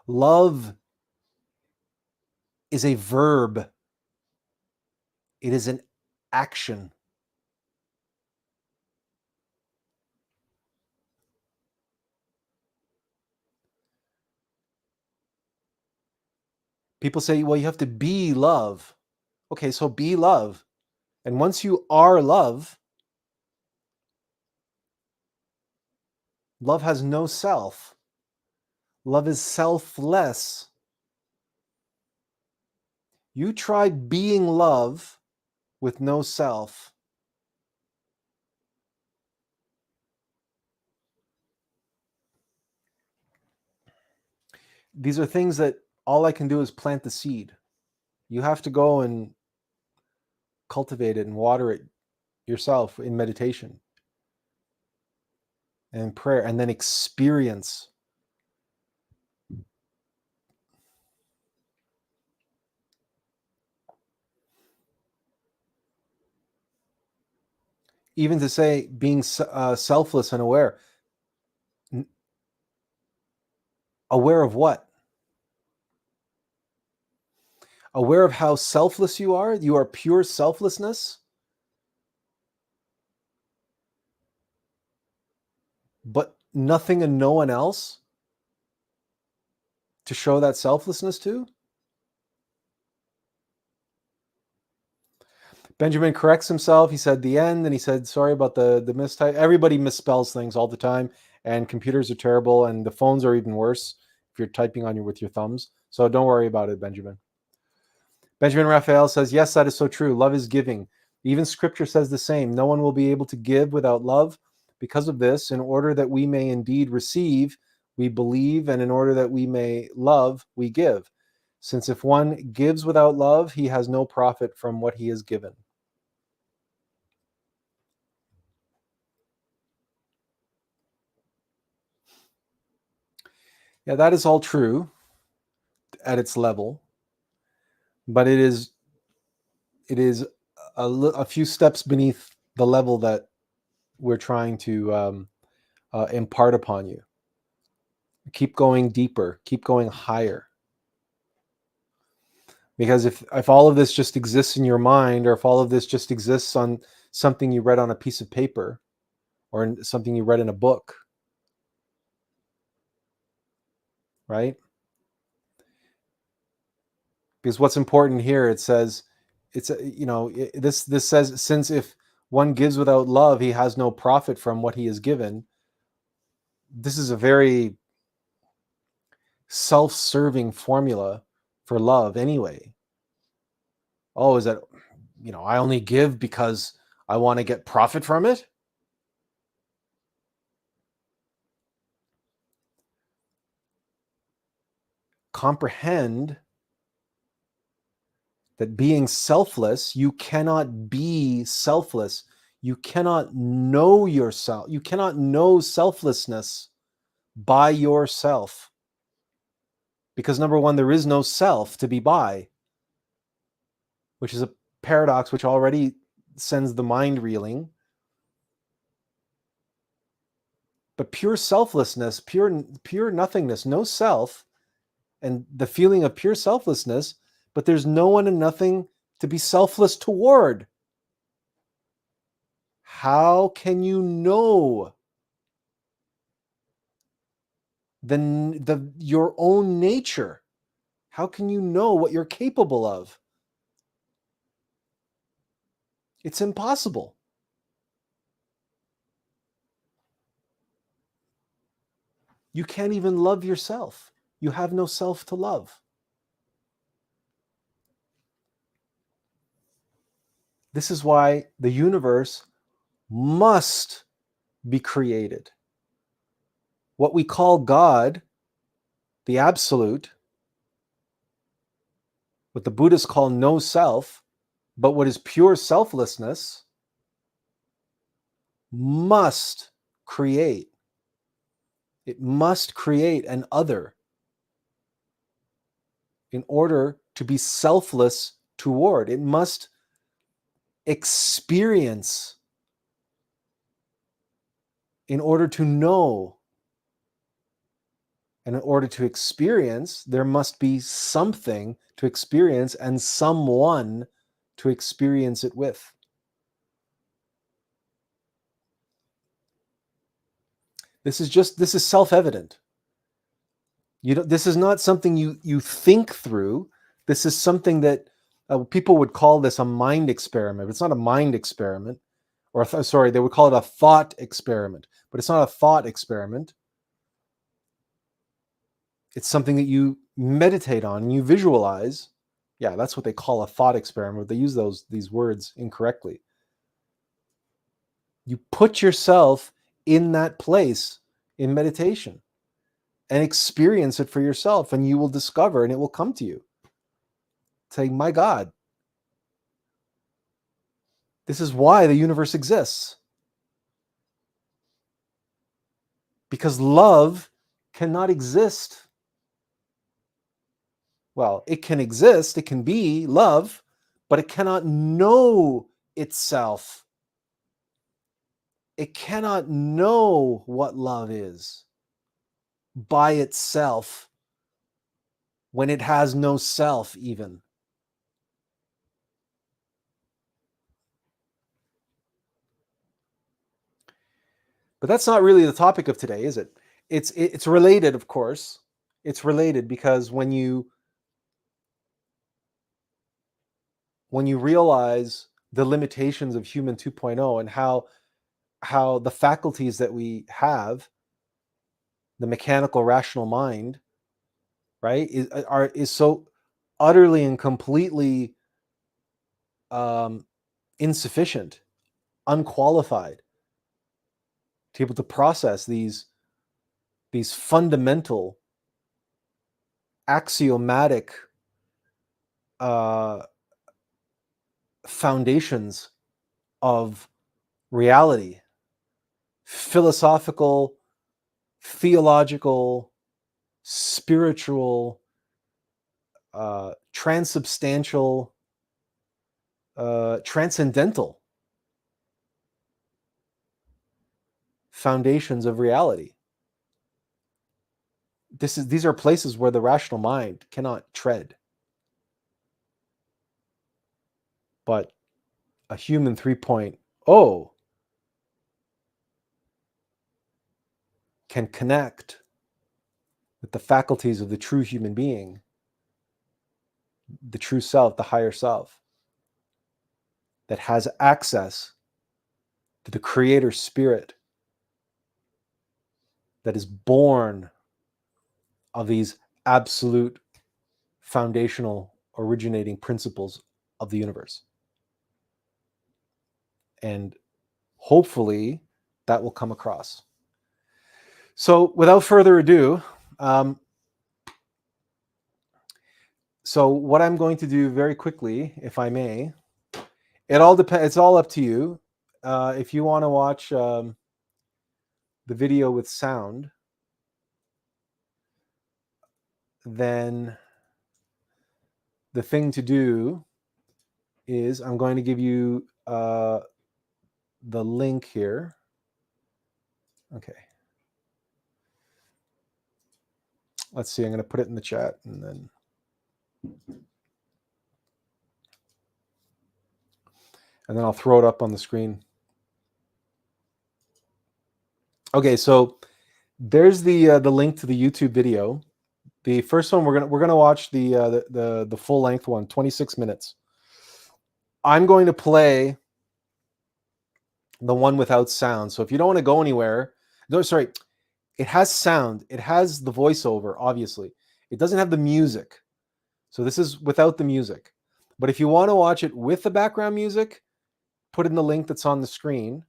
Love is a verb. It is an action. People say, well, you have to be love. Okay, so be love. And once you are love, love has no self. Love is selfless. You try being love with no self. These are things that all I can do is plant the seed. You have to go and cultivate it and water it yourself in meditation and prayer, and then experience. Even to say being selfless and aware. Aware of what? Aware of how selfless you are? You are pure selflessness? But nothing and no one else to show that selflessness to? Benjamin corrects himself. He said the end, and he said, sorry about the mistype. Everybody misspells things all the time, and computers are terrible, and the phones are even worse if you're typing on with your thumbs. So don't worry about it, Benjamin. Benjamin Raphael says, yes, that is so true. Love is giving. Even scripture says the same. No one will be able to give without love. Because of this, in order that we may indeed receive, we believe, and in order that we may love, we give. Since if one gives without love, he has no profit from what he has given. Yeah, that is all true at its level, but it is a few steps beneath the level that we're trying to impart upon you. Keep going deeper, keep going higher. Because if all of this just exists in your mind, or if all of this just exists on something you read on a piece of paper, or something you read in a book, right? Because what's important here, it says, this says, since if one gives without love, he has no profit from what he is given. This is a very self-serving formula for love anyway. Oh, is that, I only give because I want to get profit from it? Comprehend that being selfless, you cannot be selfless. You cannot know yourself. You cannot know selflessness by yourself. Because number one, there is no self to be by, which is a paradox which already sends the mind reeling. But pure selflessness, pure nothingness, no self, and the feeling of pure selflessness, but there's no one and nothing to be selfless toward. How can you know your own nature? How can you know what you're capable of? It's impossible. You can't even love yourself. You have no self to love. This is why the universe must be created. What we call God, the absolute, what the Buddhists call no self, But what is pure selflessness must create. It must create an other in order to be selfless toward. It must experience in order to know. And in order to experience, there must be something to experience and someone to experience it with. This is self-evident. This is not something you think through. This is something that people would call this a mind experiment. It's not a mind experiment, or sorry, they would call it a thought experiment, but it's not a thought experiment. It's something that you meditate on and you visualize. Yeah, that's what they call a thought experiment. They use these words incorrectly. You put yourself in that place in meditation and experience it for yourself, and you will discover, and it will come to you. Say, my God, this is why the universe exists. Because love cannot exist. Well, it can exist, it can be love, but it cannot know itself. It cannot know what love is by itself when it has no self even. But that's not really the topic of today, is it? It's related, of course. It's related because when you realize the limitations of human 2.0 and how the faculties that we have, the mechanical rational mind, right, is so utterly and completely insufficient, unqualified to be able to process these fundamental, axiomatic foundations of reality, philosophical, theological, spiritual, transubstantial, transcendental foundations of reality. These are places where the rational mind cannot tread. But a human 3.0 can connect with the faculties of the true human being, the true self, the higher self, that has access to the creator spirit that is born of these absolute foundational originating principles of the universe. And hopefully that will come across. So without further ado, so what I'm going to do very quickly, if I may, it all depends. It's all up to you. If you want to watch the video with sound, then the thing to do is I'm going to give you the link here. Okay. Let's see. I'm going to put it in the chat and then I'll throw it up on the screen. Okay, so there's the link to the YouTube video. The first one we're gonna watch the full length one, 26 minutes. I'm going to play the one without sound. So if you don't want to go anywhere, no, sorry, it has sound. It has the voiceover, obviously. It doesn't have the music. So this is without the music. But if you want to watch it with the background music, put in the link that's on the screen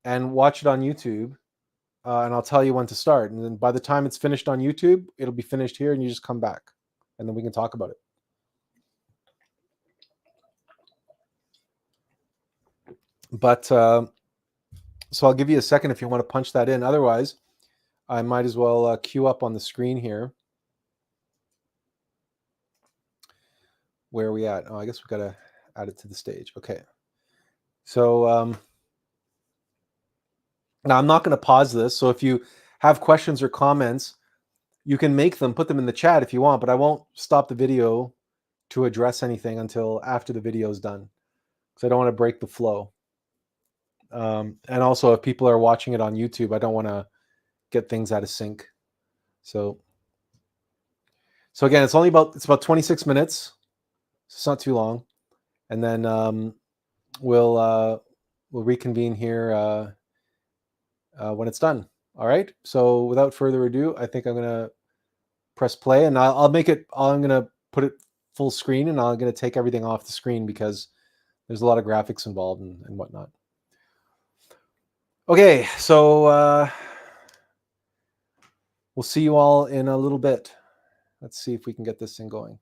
and watch it on YouTube. And I'll tell you when to start. And then by the time it's finished on YouTube, it'll be finished here and you just come back and then we can talk about it. But so I'll give you a second if you want to punch that in. Otherwise, I might as well queue up on the screen here. Where are we at? Oh, I guess we've got to add it to the stage. Okay. So now I'm not going to pause this. So if you have questions or comments, you can make them, put them in the chat if you want, but I won't stop the video to address anything until after the video is done, because I don't want to break the flow. And also, if people are watching it on YouTube, I don't want to get things out of sync. So again, it's about 26 minutes. So it's not too long, and then we'll reconvene here when it's done. All right. So without further ado, I think I'm gonna press play, and I'll make it. I'm gonna put it full screen, and I'm gonna take everything off the screen because there's a lot of graphics involved and whatnot. Okay, so we'll see you all in a little bit. Let's see if we can get this thing going.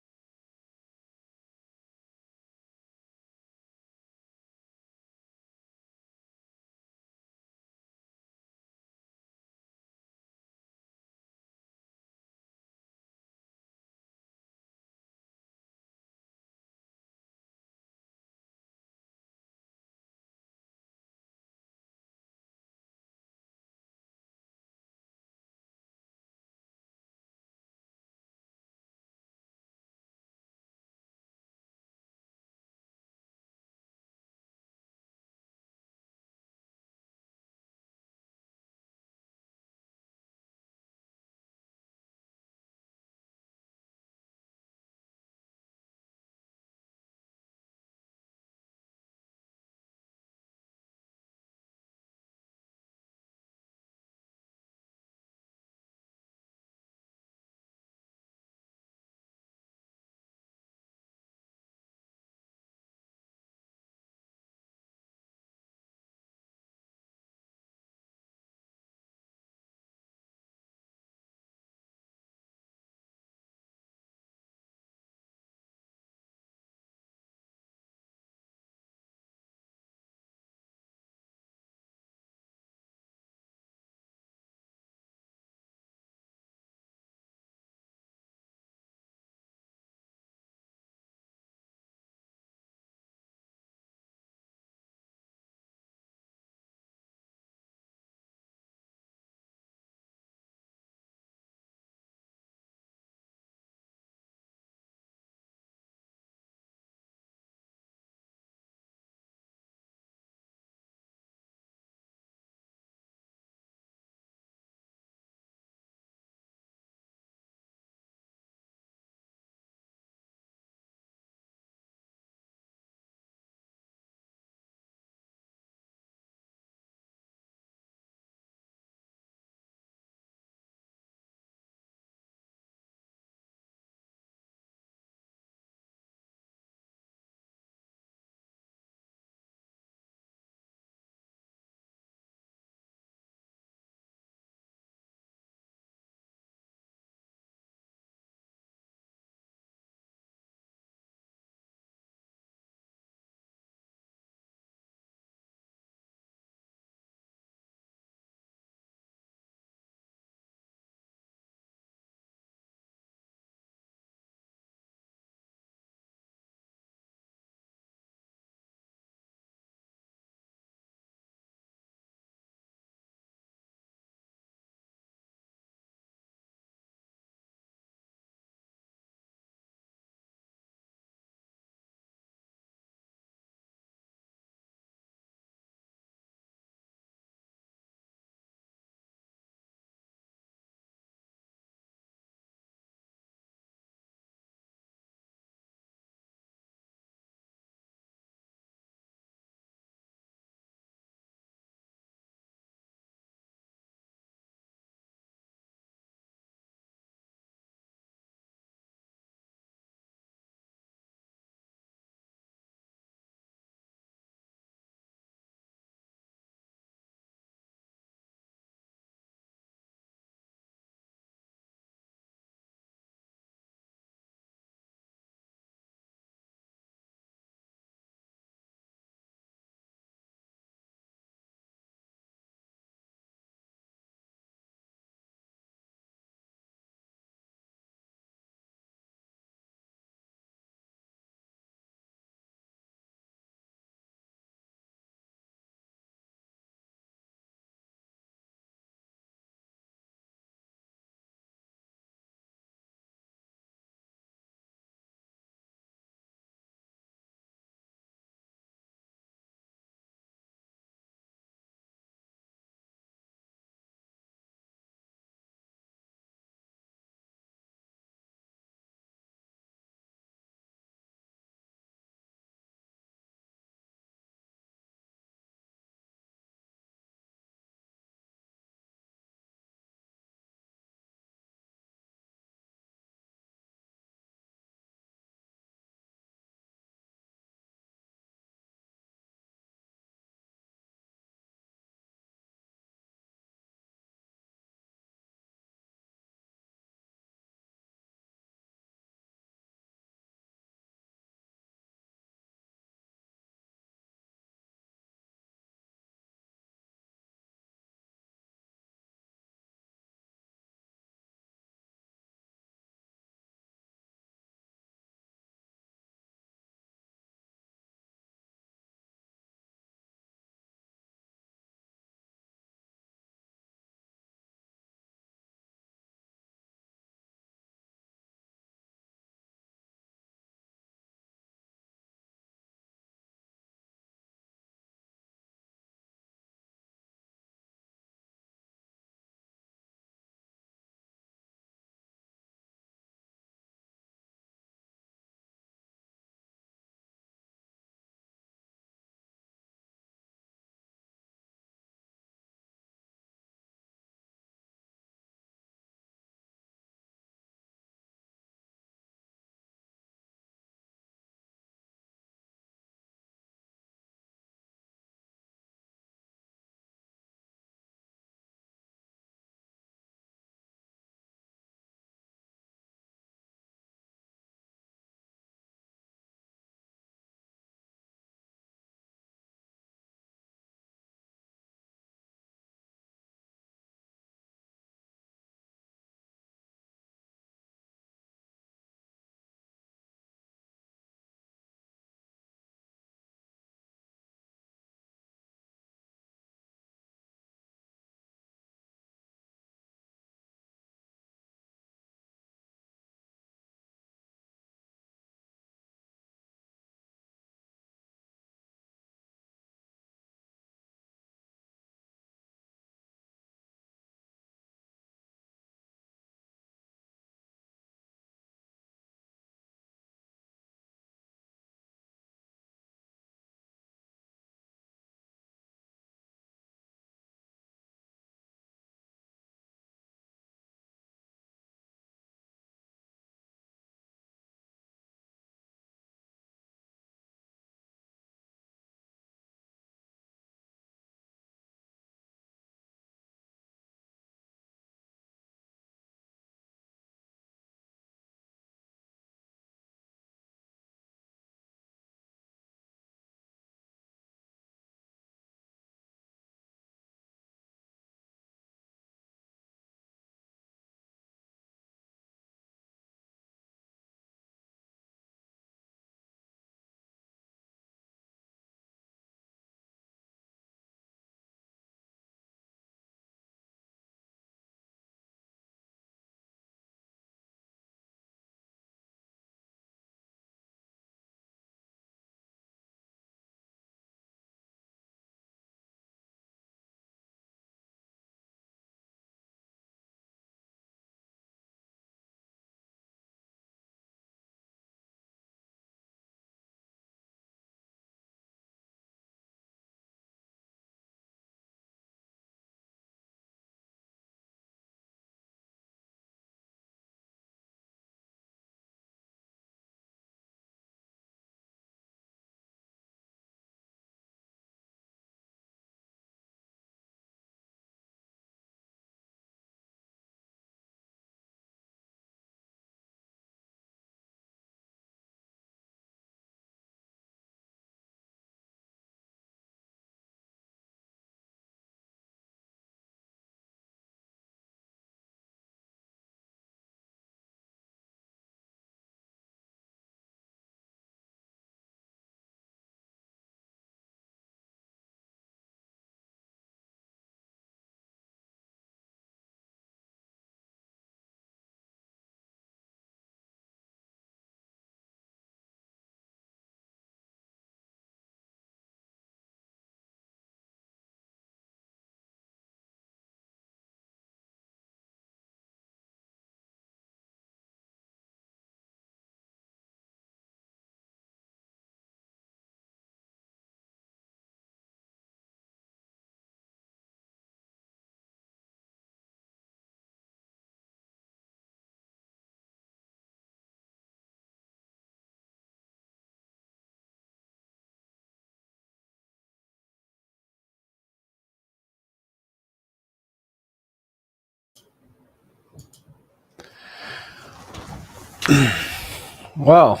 Well,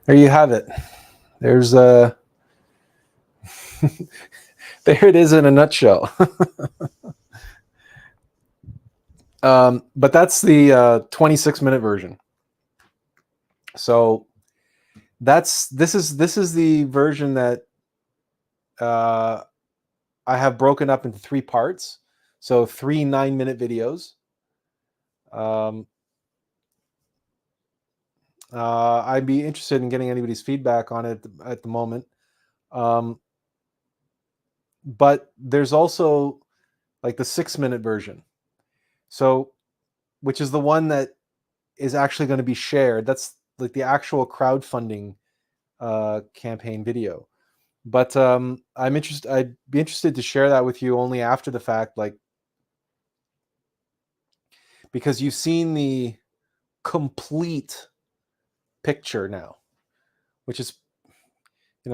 there you have it. There's a there it is in a nutshell. But that's the 26-minute version. So this is the version that I have broken up into 3 parts. So 3 9-minute videos. I'd be interested in getting anybody's feedback on it at the moment. But there's also like the 6-minute version. So, which is the one that is actually going to be shared. That's like the actual crowdfunding campaign video. But I'm interested. I'd be interested to share that with you only after the fact, like because you've seen the complete picture now, which is,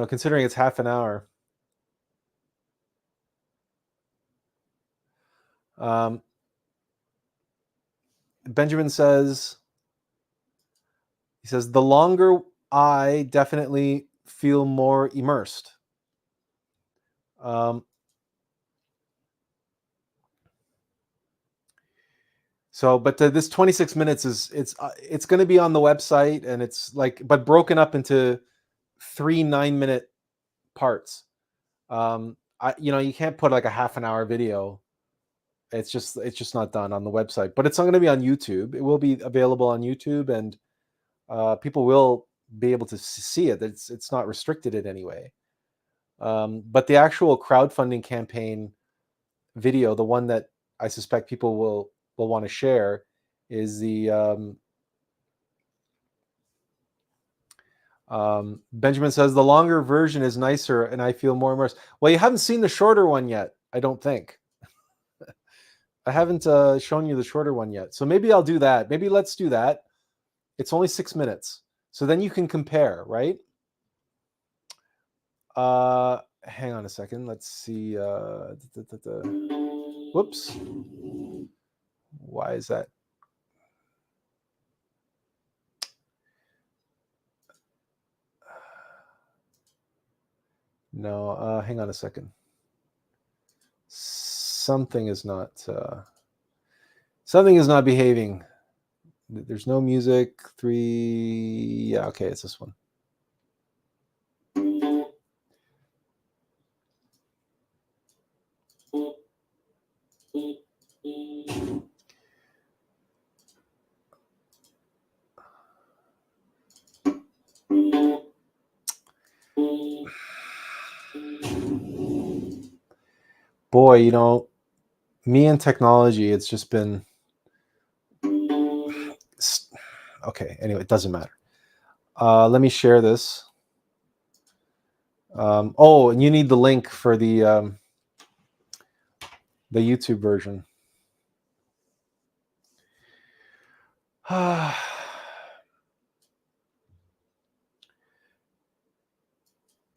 considering it's half an hour. Benjamin says, the longer I definitely feel more immersed. So, but this 26 minutes it's going to be on the website, and it's like, but broken up into 3 9-minute parts. You can't put like a half an hour video. It's just not done on the website, but it's not going to be on YouTube. It will be available on YouTube, and people will be able to see it. It's not restricted in any way. But the actual crowdfunding campaign video, the one that I suspect people will want to share, is the Benjamin says the longer version is nicer and I feel more immersed. Well, you haven't seen the shorter one yet, I don't think. I haven't shown you the shorter one yet. So maybe I'll do that. Maybe let's do that. It's only 6 minutes. So then you can compare, right? Hang on a second. Let's see. Whoops. Why is that? No, hang on a second. Something is not behaving. There's no music. 3. Yeah, okay, it's this one. Boy, me and technology, it's just been okay. Anyway, it doesn't matter. Let me share this. Oh, and you need the link for the YouTube version.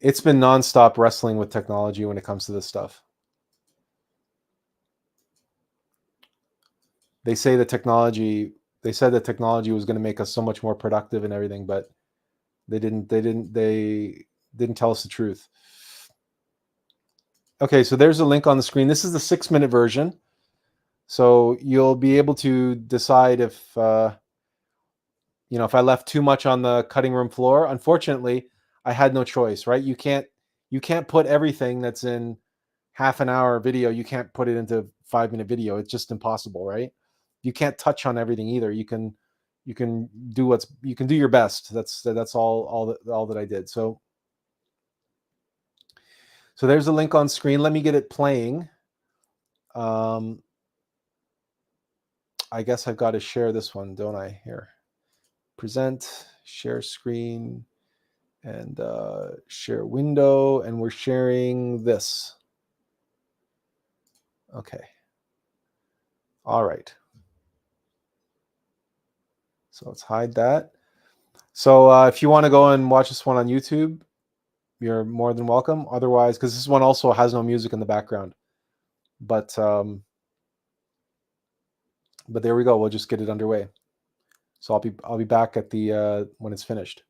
It's been nonstop wrestling with technology when it comes to this stuff. They said that technology was going to make us so much more productive and everything, but they didn't tell us the truth. Okay, so there's a link on the screen. This is the 6-minute version. So you'll be able to decide if if I left too much on the cutting room floor. Unfortunately, I had no choice, right? You can't put everything that's in half an hour video. You can't put it into 5-minute video. It's just impossible, right? You can't touch on everything either. You can do your best. That's all that I did. So there's a link on screen. Let me get it playing. I guess I've got to share this one, don't I? Here, present, share screen, and share window, and we're sharing this. Okay. All right. So let's hide that. So if you want to go and watch this one on YouTube, you're more than welcome. Otherwise, because this one also has no music in the background. But there we go. We'll just get it underway. So I'll be back at the when it's finished.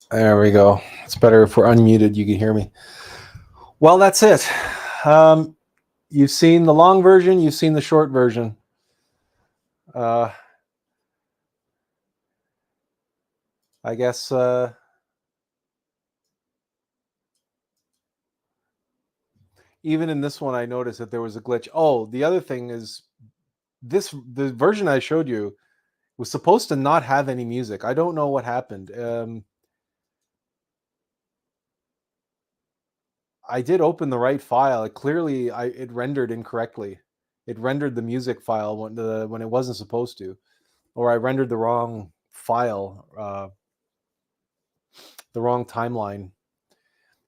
There we go. It's better if we're unmuted. You can hear me. Well, that's it. You've seen the long version. You've seen the short version. I guess even in this one, I noticed that there was a glitch. Oh, the other thing is the version I showed you was supposed to not have any music. I don't know what happened. I did open the right file. It rendered incorrectly. It rendered the music file when it wasn't supposed to, or I rendered the wrong file, the wrong timeline.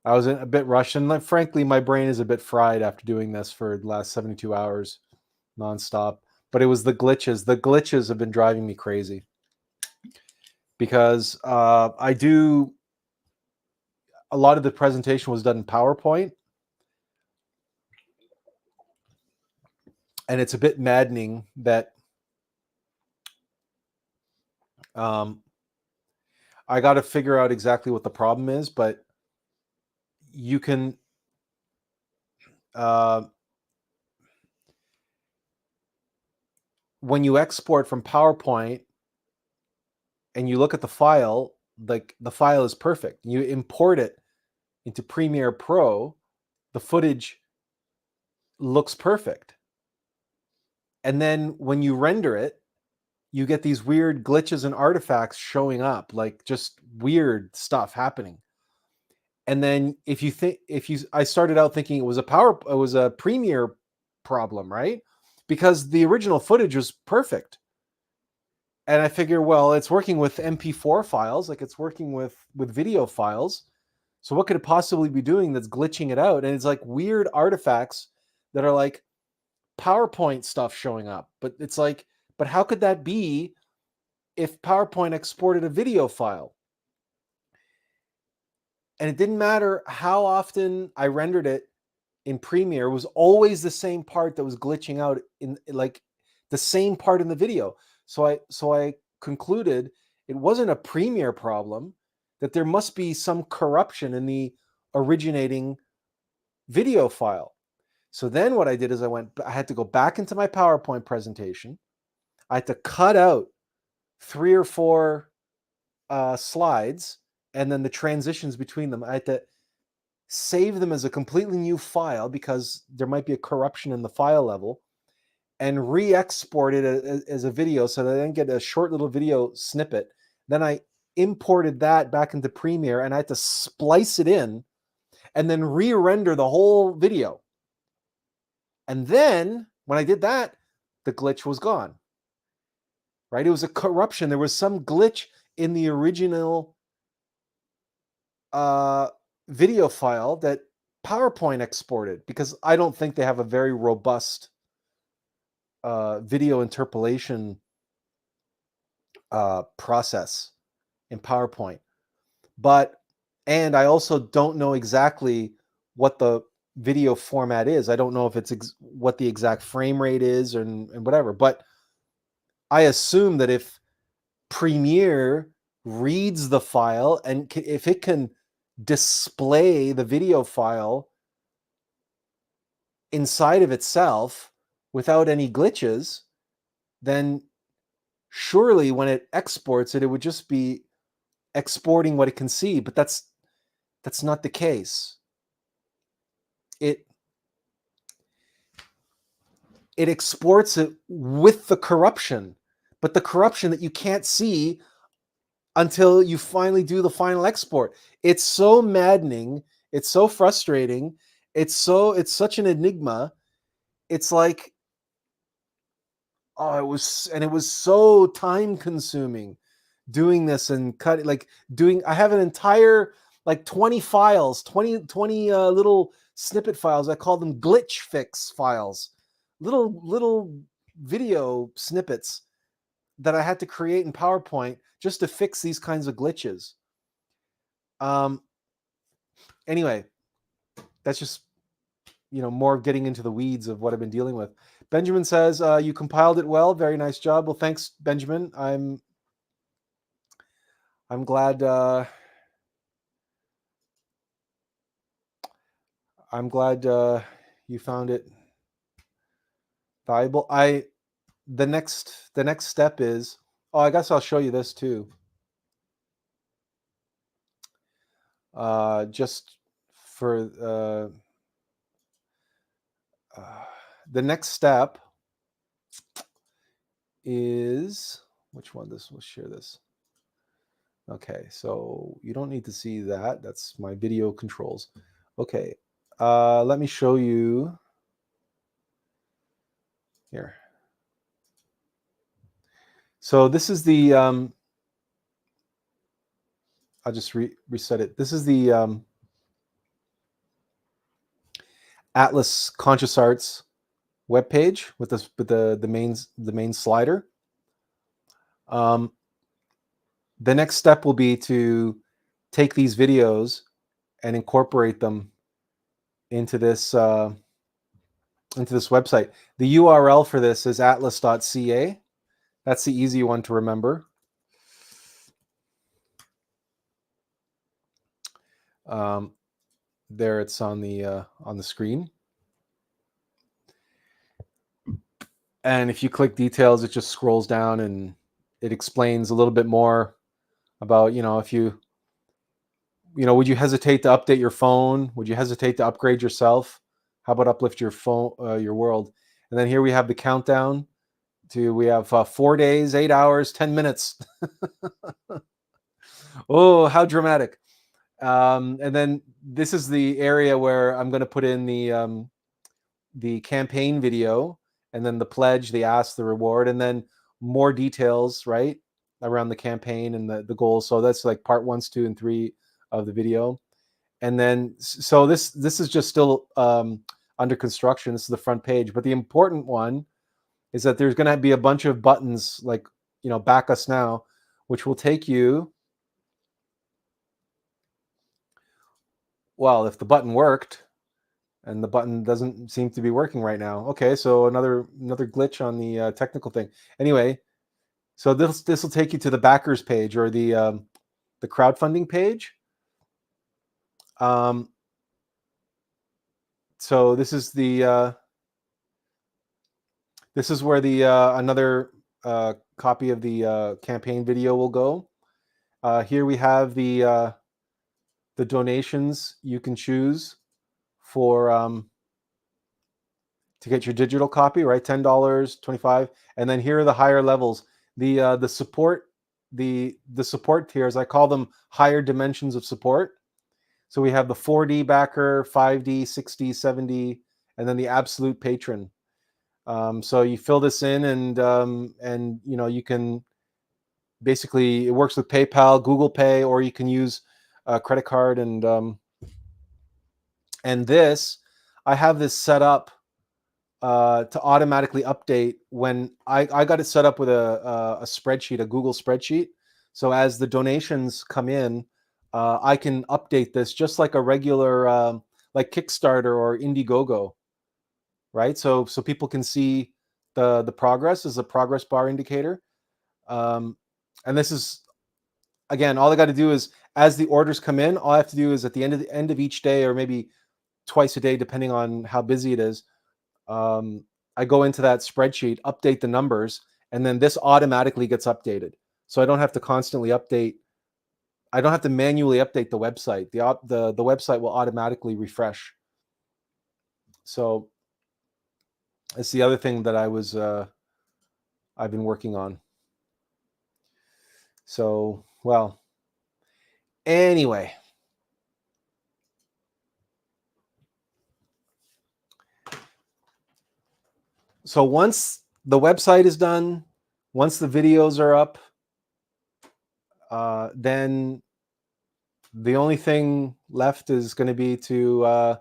I was a bit rushed, and frankly, my brain is a bit fried after doing this for the last 72 hours nonstop. But it was the glitches. The glitches have been driving me crazy because a lot of the presentation was done in PowerPoint, and it's a bit maddening that I got to figure out exactly what the problem is, but you can when you export from PowerPoint and you look at the file, like the file is perfect. You import it into Premiere Pro, the footage looks perfect. And then when you render it, you get these weird glitches and artifacts showing up, like just weird stuff happening. And then I started out thinking it was a Premiere problem, right? Because the original footage was perfect. And I figure, well, it's working with MP4 files, like it's working with video files. So what could it possibly be doing that's glitching it out? And it's like weird artifacts that are like PowerPoint stuff showing up. But it's like, but how could that be if PowerPoint exported a video file? And it didn't matter how often I rendered it in Premiere, it was always the same part that was glitching out in like the same part in the video. So I concluded it wasn't a Premiere problem, that there must be some corruption in the originating video file. So then what I did is I had to go back into my PowerPoint presentation. I had to cut out 3 or 4 slides and then the transitions between them. I had to save them as a completely new file because there might be a corruption in the file level, and re-export it as a video so that I then get a short little video snippet. Then I imported that back into Premiere and I had to splice it in and then re-render the whole video. And then when I did that, the glitch was gone. Right? It was a corruption. There was some glitch in the original video file that PowerPoint exported, because I don't think they have a very robust video interpolation process in PowerPoint. And I also don't know exactly what the video format is. I don't know if it's what the exact frame rate is and whatever. But I assume that if Premiere reads the file and if it can display the video file inside of itself without any glitches, then surely when it exports it, it would just be exporting what it can see. But that's not the case. It exports it with the corruption, but the corruption that you can't see until you finally do the final export. It's so maddening. It's so frustrating. It's such an enigma. It's like, it was so time consuming doing this and I have an entire like 20 files, 20 little snippet files. I call them glitch fix files, little video snippets that I had to create in PowerPoint just to fix these kinds of glitches. Anyway, that's just, more getting into the weeds of what I've been dealing with. Benjamin says, you compiled it well. Very nice job. Well, thanks, Benjamin. I'm glad I'm glad you found it valuable. The next step is, oh, I guess I'll show you this too. Just for the next step is, which one? This, we'll share this. Okay, so you don't need to see that. That's my video controls. Okay, let me show you here. So this is the, I'll just reset it. This is the Attlas Conscious Arts webpage with this, with the main slider. The next step will be to take these videos and incorporate them into this website. The URL for this is attlas.ca. That's the easy one to remember. There, it's on the screen. And if you click details, it just scrolls down and it explains a little bit more about, if you would you hesitate to update your phone? Would you hesitate to upgrade yourself? How about uplift your phone, your world? And then here we have the countdown to, we have 4 days, 8 hours, 10 minutes. Oh, how dramatic. And then this is the area where I'm going to put in the campaign video, and then the pledge, the ask, the reward, and then more details, right, around the campaign and the goals. So that's like part 1, 2, and 3 of the video. And then, so this is just still under construction. This is the front page, but the important one is that there's going to be a bunch of buttons, like, back us now, which will take you, well, if the button worked, and the button doesn't seem to be working right now. Okay, so another glitch on the technical thing. Anyway, so this will take you to the backers page, or the crowdfunding page. So this is the this is where the another copy of the campaign video will go. Here we have the donations you can choose for to get your digital copy, right? $10, $25, and then here are the higher levels. The support, the support tiers, I call them higher dimensions of support. So we have the 4D backer, 5D, 6D, 7D, and then the absolute patron. So you fill this in, and you can basically, it works with PayPal, Google Pay, or you can use a credit card, and this, I have this set up to automatically update when I got it set up with a spreadsheet, a Google spreadsheet. So as the donations come in, I can update this just like a regular, like Kickstarter or Indiegogo, right? So people can see the progress as a progress bar indicator. And this is, again, all I got to do is, as the orders come in, all I have to do is at the end of each day, or maybe twice a day, depending on how busy it is, I go into that spreadsheet, update the numbers, and then this automatically gets updated. So I don't have to constantly update. I don't have to manually update the website. The website will automatically refresh. So it's the other thing that I've been working on. So, well, anyway. So once the website is done, once the videos are up, then the only thing left is going to be to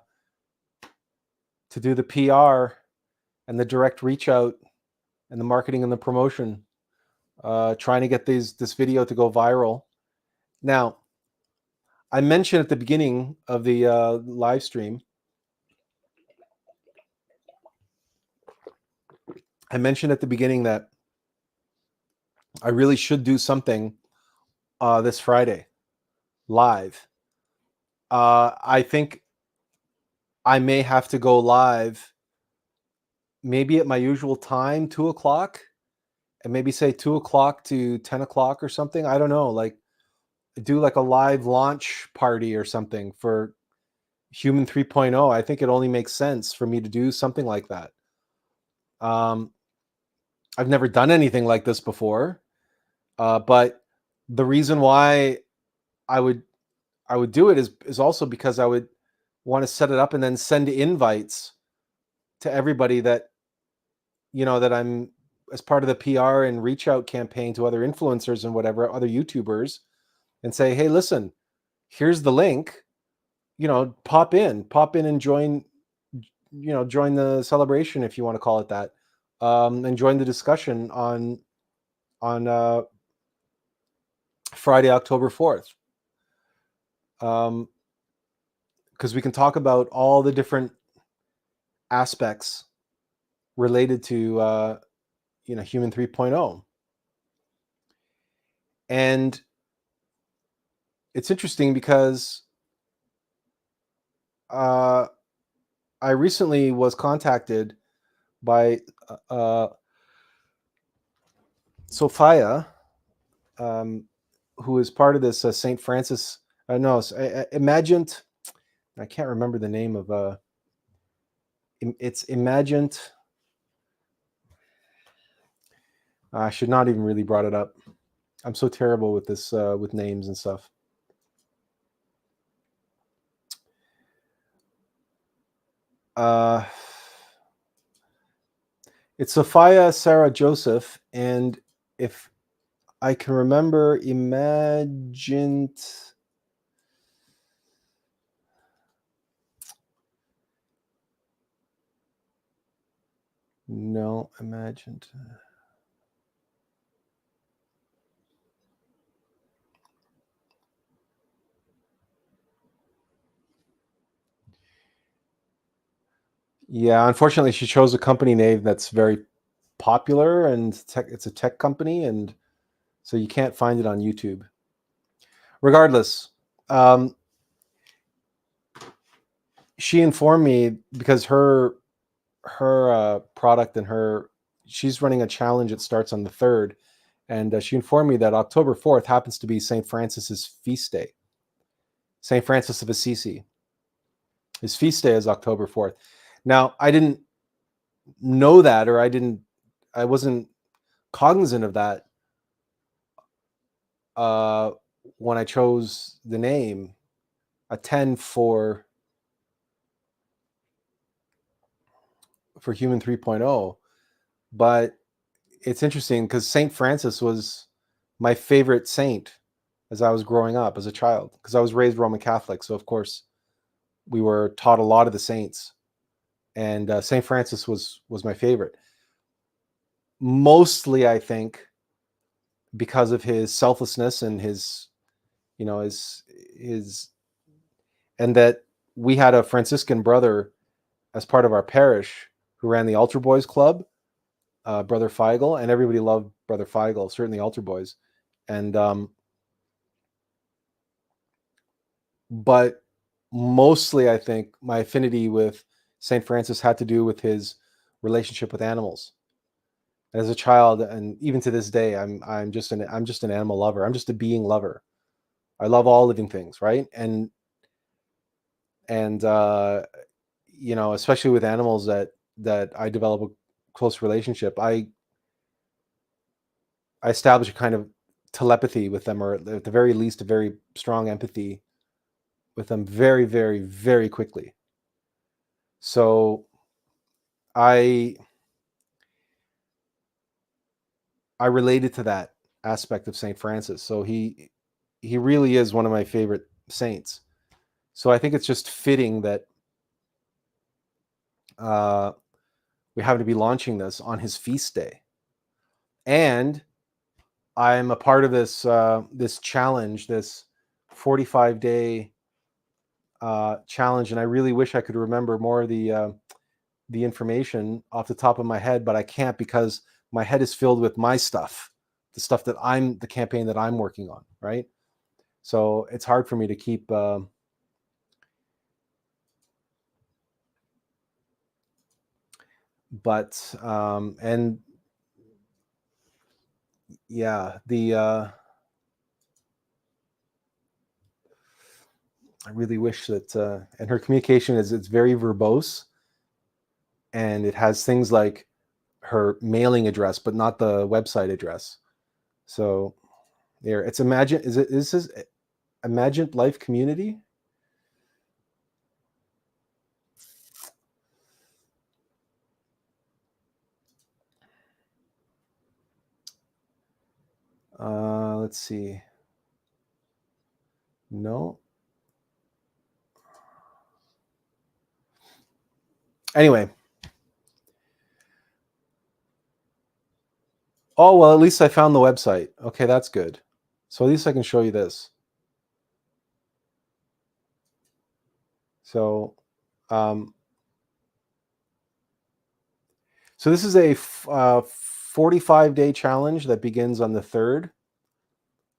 do the PR and the direct reach out and the marketing and the promotion, trying to get this video to go viral. Now, I mentioned at the beginning of the live stream, that I really should do something this Friday live. I think I may have to go live maybe at my usual time, 2 o'clock, and maybe say 2 o'clock to 10 o'clock or something. I don't know, like do like a live launch party or something for Human 3.0. I think it only makes sense for me to do something like that. I've never done anything like this before, but the reason why I would do it is also because I would want to set it up and then send invites to everybody that that I'm as part of the PR and reach out campaign to other influencers and whatever other YouTubers, and say, hey, listen, here's the link. Pop in and join. Join the celebration if you want to call it that, and join the discussion on Friday, October 4th. Because we can talk about all the different aspects related to Human 3.0. And it's interesting because I recently was contacted by Sophia, who is part of this St. Francis. No, Imagined. I can't remember the name of. It's Imagined. I should not even really brought it up. I'm so terrible with this, with names and stuff. It's Sophia Sarah Joseph, and if I can remember, Imagined. No, Imagined. Yeah, unfortunately, she chose a company name that's very popular, and it's a tech company, and so you can't find it on YouTube. Regardless, she informed me because her product and she's running a challenge. It starts on the 3rd, and she informed me that October 4th happens to be St. Francis's feast day. St. Francis of Assisi. His feast day is October 4th. Now, I didn't know that, or I wasn't cognizant of that when I chose the name, a 10 for Human 3.0. But it's interesting because St. Francis was my favorite saint as I was growing up as a child, because I was raised Roman Catholic. So, of course, we were taught a lot of the saints, and St. Francis was my favorite. Mostly, I think, because of his selflessness and his and that we had a Franciscan brother as part of our parish who ran the Altar Boys Club, Brother Feigl, and everybody loved Brother Feigl, certainly Altar Boys. And but mostly, I think my affinity with St. Francis had to do with his relationship with animals. As a child, and even to this day, I'm just an animal lover. I'm just a being lover. I love all living things, right? And especially with animals that I develop a close relationship, I establish a kind of telepathy with them, or at the very least, a very strong empathy with them very, very, very quickly. So I related to that aspect of St. Francis. So he really is one of my favorite saints. So I think it's just fitting that we happen to be launching this on his feast day, and I'm a part of this this challenge, this 45-day challenge, and I really wish I could remember more of the information off the top of my head, but I can't because my head is filled with my stuff, the stuff that the campaign that I'm working on, right? So it's hard for me to keep But and yeah, I really wish that and her communication is, it's very verbose, and it has things like her mailing address but not the website address. So there, it's Imagine, is this Imagined Life Community? Let's see. No. Anyway. Oh, well, at least I found the website. Okay, that's good. So at least I can show you this. So, um, so this is a 45-day challenge that begins on the 3rd,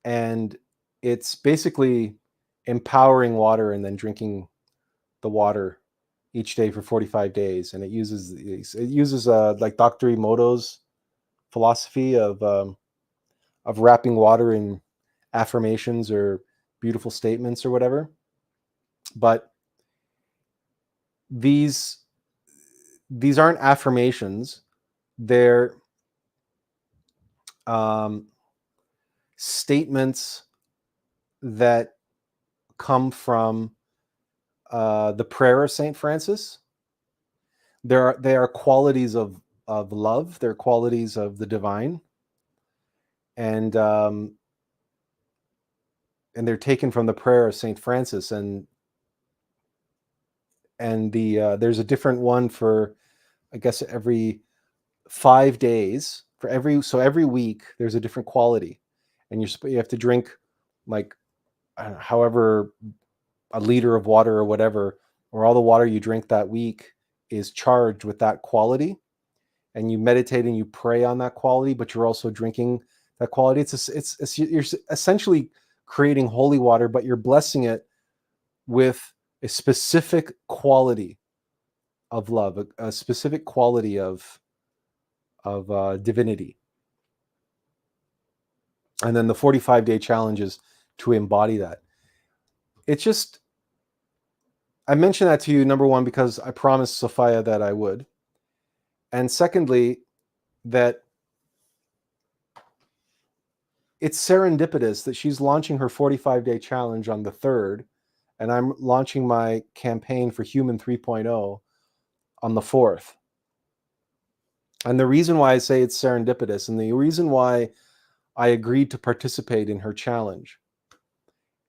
and it's basically empowering water and then drinking the water each day for 45 days. And it uses like Dr. Emoto's philosophy of wrapping water in affirmations or beautiful statements or whatever. But these aren't affirmations. They're um, statements that come from the prayer of Saint Francis. They are qualities of love. They're qualities of the divine, and they're taken from the prayer of Saint Francis. And there's a different one for, I guess, every 5 days. For every week there's a different quality, and you have to drink like however a liter of water or whatever, or all the water you drink that week is charged with that quality, and you meditate and you pray on that quality, but you're also drinking that quality. You're essentially creating holy water, but you're blessing it with a specific quality of love, a specific quality of divinity. And then the 45-day challenge is to embody that. It's just, I mentioned that to you, number one, because I promised Sophia that I would. And secondly, that it's serendipitous that she's launching her 45-day challenge on the 3rd, and I'm launching my campaign for Human 3.0 on the 4th. And the reason why I say it's serendipitous, and the reason why I agreed to participate in her challenge,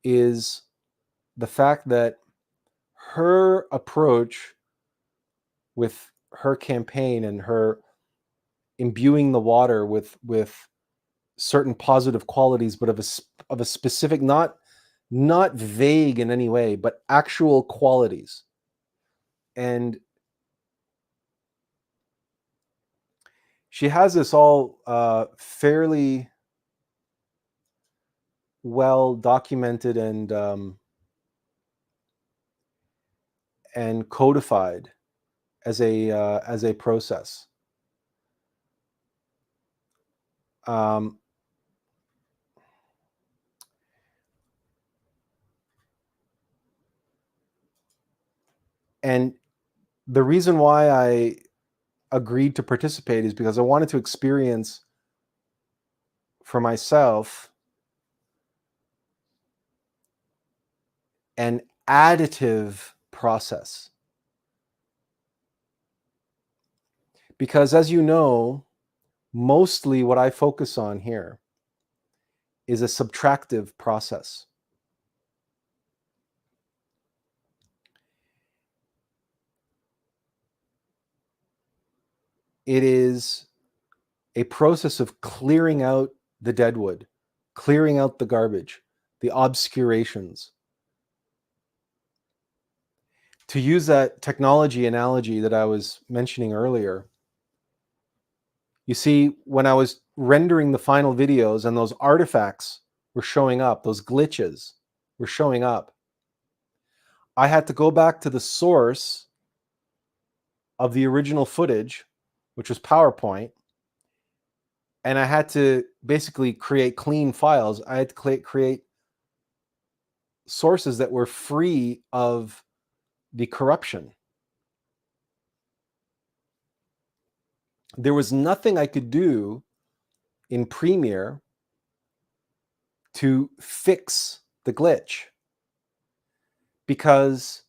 is the fact that her approach with her campaign and her imbuing the water with certain positive qualities, but of a specific, not vague in any way, but actual qualities. And she has this all fairly well documented and codified as a process. Um, and the reason why I agreed to participate is because I wanted to experience for myself an additive process. Because as you know, mostly what I focus on here is a subtractive process. It is a process of clearing out the deadwood, clearing out the garbage, the obscurations. To use that technology analogy that I was mentioning earlier, you see, when I was rendering the final videos and those artifacts were showing up, those glitches were showing up, I had to go back to the source of the original footage which was PowerPoint, and I had to basically create clean files. I had to create sources that were free of the corruption. There was nothing I could do in Premiere to fix the glitch because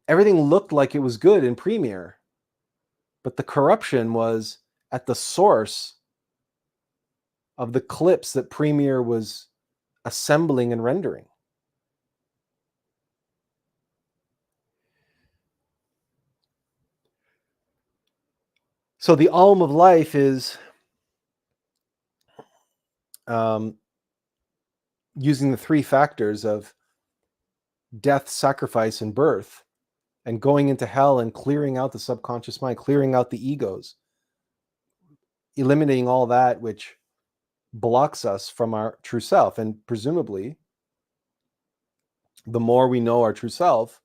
everything looked like it was good in Premiere, but the corruption was at the source of the clips that Premiere was assembling and rendering. So the alm of life is using the three factors of death, sacrifice, and birth, and going into hell and clearing out the subconscious mind, clearing out the egos, eliminating all that which blocks us from our true self. And presumably, the more we know our true self,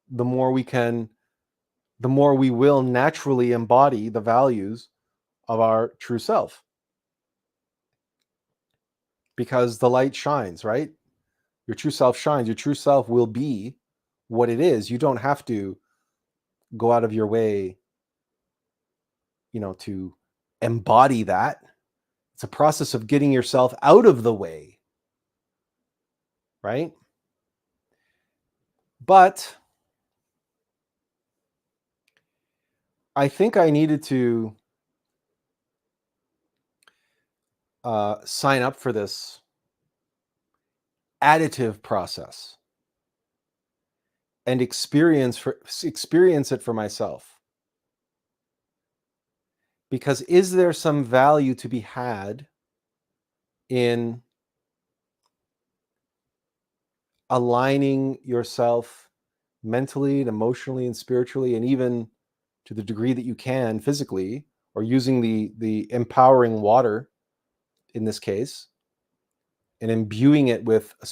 the more we will naturally embody the values of our true self. Because the light shines, right? Your true self shines. Your true self will be what it is. You don't have to go out of your way, to embody that. It's a process of getting yourself out of the way, right? But I think I needed to sign up for this additive process and experience it for myself. Because is there some value to be had in aligning yourself mentally and emotionally and spiritually, and even to the degree that you can physically, or using the empowering water in this case, and imbuing it with a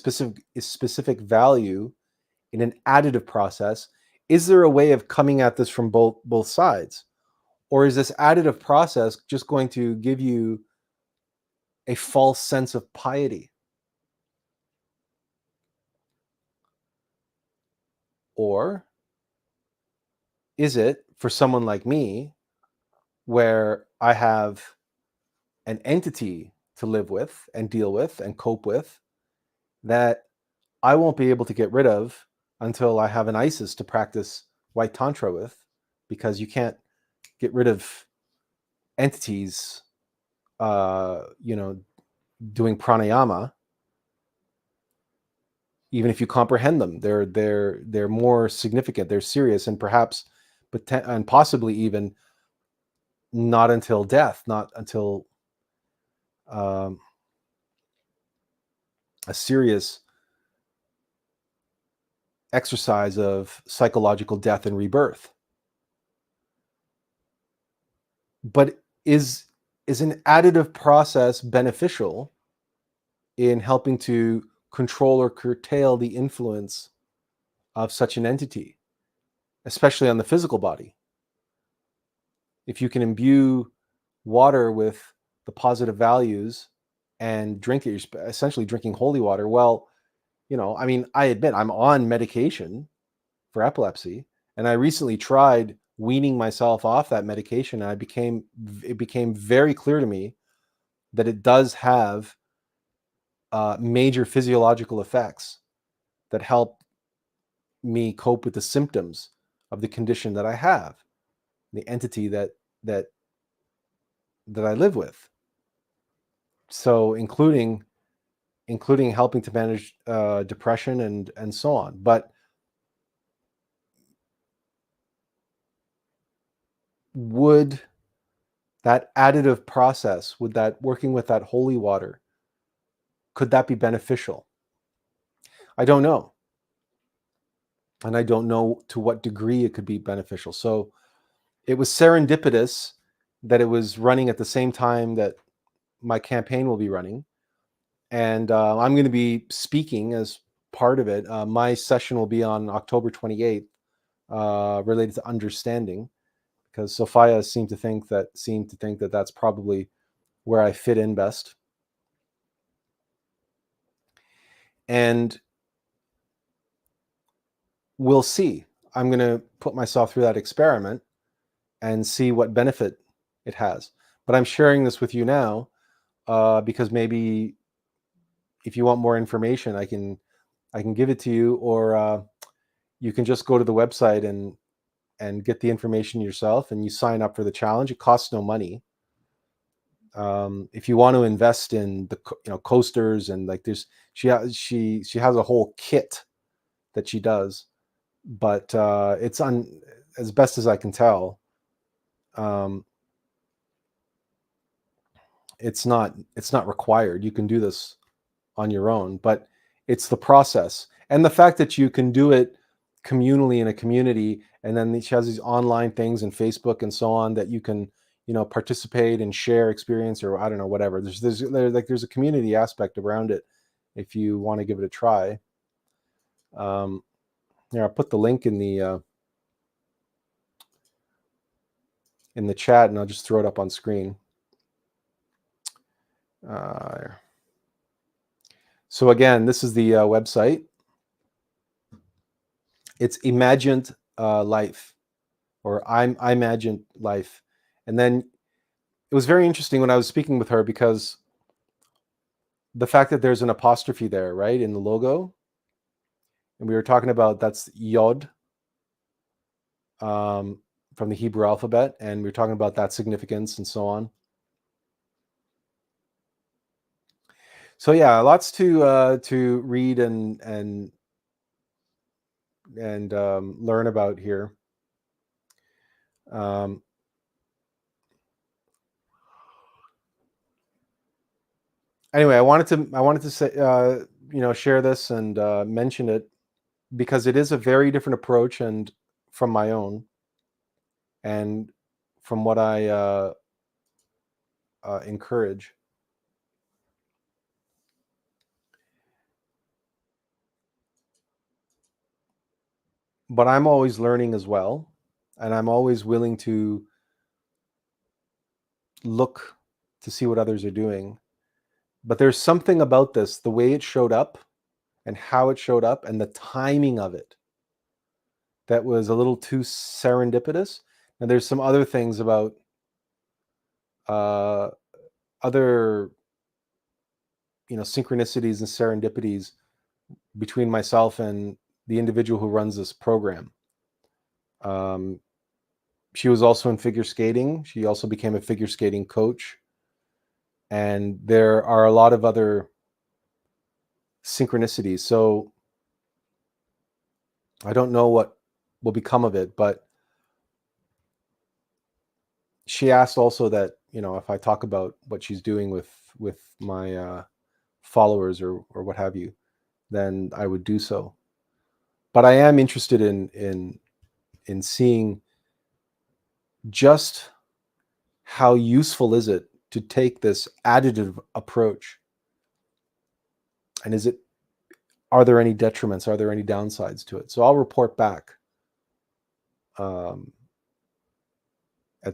specific value in an additive process? Is there a way of coming at this from both sides? Or is this additive process just going to give you a false sense of piety? Or is it for someone like me, where I have an entity to live with and deal with and cope with, that I won't be able to get rid of until I have an Isis to practice white tantra with? Because you can't get rid of entities, doing pranayama, even if you comprehend them. They're more significant, they're serious, and perhaps, and possibly even not until death, not until a serious exercise of psychological death and rebirth. But is an additive process beneficial in helping to control or curtail the influence of such an entity, especially on the physical body? If you can imbue water with the positive values and drink it, you're essentially drinking holy water. Well, I admit I'm on medication for epilepsy, and I recently tried weaning myself off that medication, and it became very clear to me that it does have major physiological effects that help me cope with the symptoms of the condition that I have, the entity that I live with. So including helping to manage depression and so on. But would that additive process, would that working with that holy water, could that be beneficial? I don't know. And I don't know to what degree it could be beneficial. So it was serendipitous that it was running at the same time that my campaign will be running. And I'm going to be speaking as part of it. My session will be on October 28th, related to understanding, because Sophia seemed to think that that's probably where I fit in best. And we'll see. I'm going to put myself through that experiment and see what benefit it has. But I'm sharing this with you now because maybe if you want more information, I can give it to you, or you can just go to the website and get the information yourself, and you sign up for the challenge. It costs no money. If you want to invest in the coasters, and like she has a whole kit that she does, but it's as best as I can tell, it's not required. You can do this on your own, but it's the process and the fact that you can do it communally in a community, and then she has these online things and Facebook and so on that you can participate and share experience, or I don't know, whatever. There's a community aspect around it if you want to give it a try. I'll put the link in the chat, and I'll just throw it up on screen. So again, this is the website. It's Imagined Life, or I Imagined Life. And then it was very interesting when I was speaking with her, because the fact that there's an apostrophe there, right, in the logo, and we were talking about that's Yod, from the Hebrew alphabet, and we were talking about that significance and so on. So yeah, lots to read and learn about here. Anyway, I wanted to say, share this and mention it, because it is a very different approach, and from my own, and from what I encourage. But I'm always learning as well, and I'm always willing to look to see what others are doing. But there's something about this, the way it showed up and how it showed up and the timing of it, that was a little too serendipitous. And there's some other things about other synchronicities and serendipities between myself and the individual who runs this program. She was also in figure skating. She also became a figure skating coach. And there are a lot of other synchronicities. So I don't know what will become of it, but she asked also that, if I talk about what she's doing with my followers or what have you, then I would do so. But I am interested in seeing just how useful is it to take this additive approach, and are there any detriments? Are there any downsides to it? So I'll report back at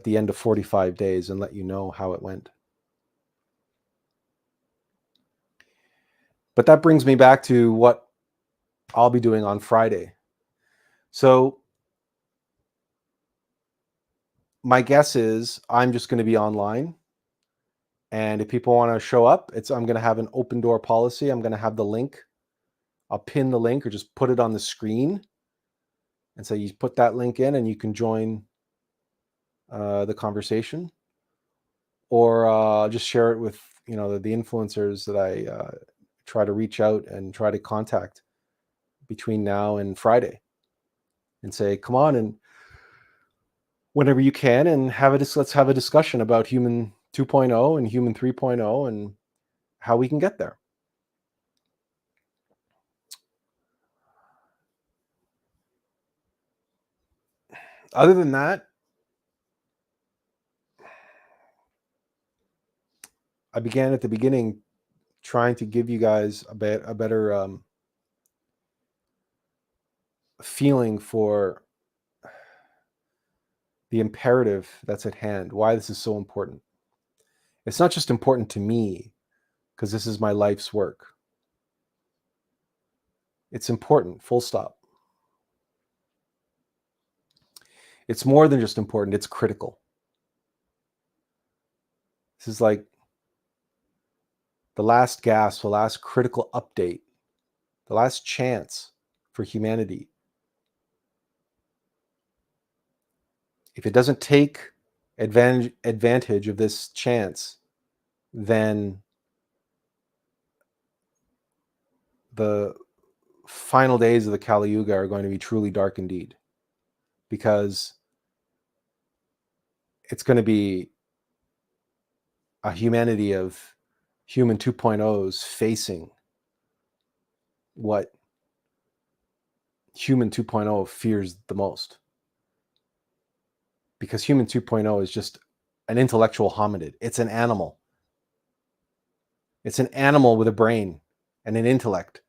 the end of 45 days and let you know how it went. But that brings me back to what I'll be doing on Friday. So my guess is I'm just going to be online. And if people want to show up, I'm going to have an open door policy. I'm going to have the link. I'll pin the link or just put it on the screen. And so you put that link in and you can join the conversation. Or just share it with, the influencers that I try to reach out and try to contact between now and Friday, and say, come on, and whenever you can, and let's have a discussion about Human 2.0 and Human 3.0 and how we can get there. Other than that, I began at the beginning trying to give you guys a better feeling for the imperative that's at hand, why this is so important. It's not just important to me because this is my life's work. It's important, full stop. It's more than just important, it's critical. This is like the last gasp, the last critical update, the last chance for humanity. If it doesn't take advantage of this chance, then the final days of the Kali Yuga are going to be truly dark indeed, because it's going to be a humanity of human 2.0s facing what human 2.0 fears the most. Because human 2.0 is just an intellectual hominid. It's an animal. It's an animal with a brain and an intellect.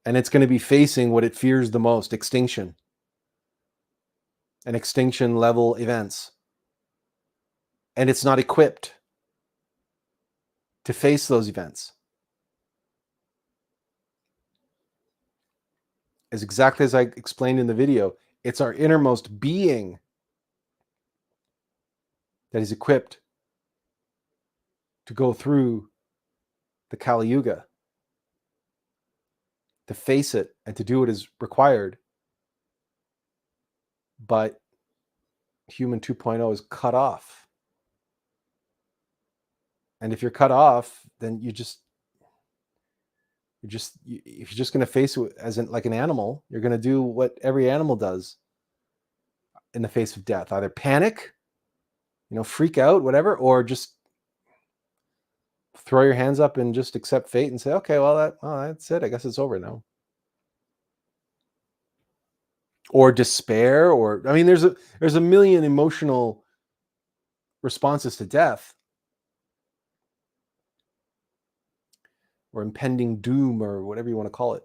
And it's going to be facing what it fears the most, extinction. And extinction level events. And it's not equipped to face those events. As exactly as I explained in the video, it's our innermost being that is equipped to go through the Kali Yuga, to face it and to do what is required. But human 2.0 is cut off. And if you're cut off, then if you're just going to face it as like an animal, you're going to do what every animal does in the face of death. Either panic, freak out, whatever, or just throw your hands up and just accept fate and say, okay, well, that's it. I guess it's over now. Or despair, there's a million emotional responses to death, or impending doom, or whatever you want to call it.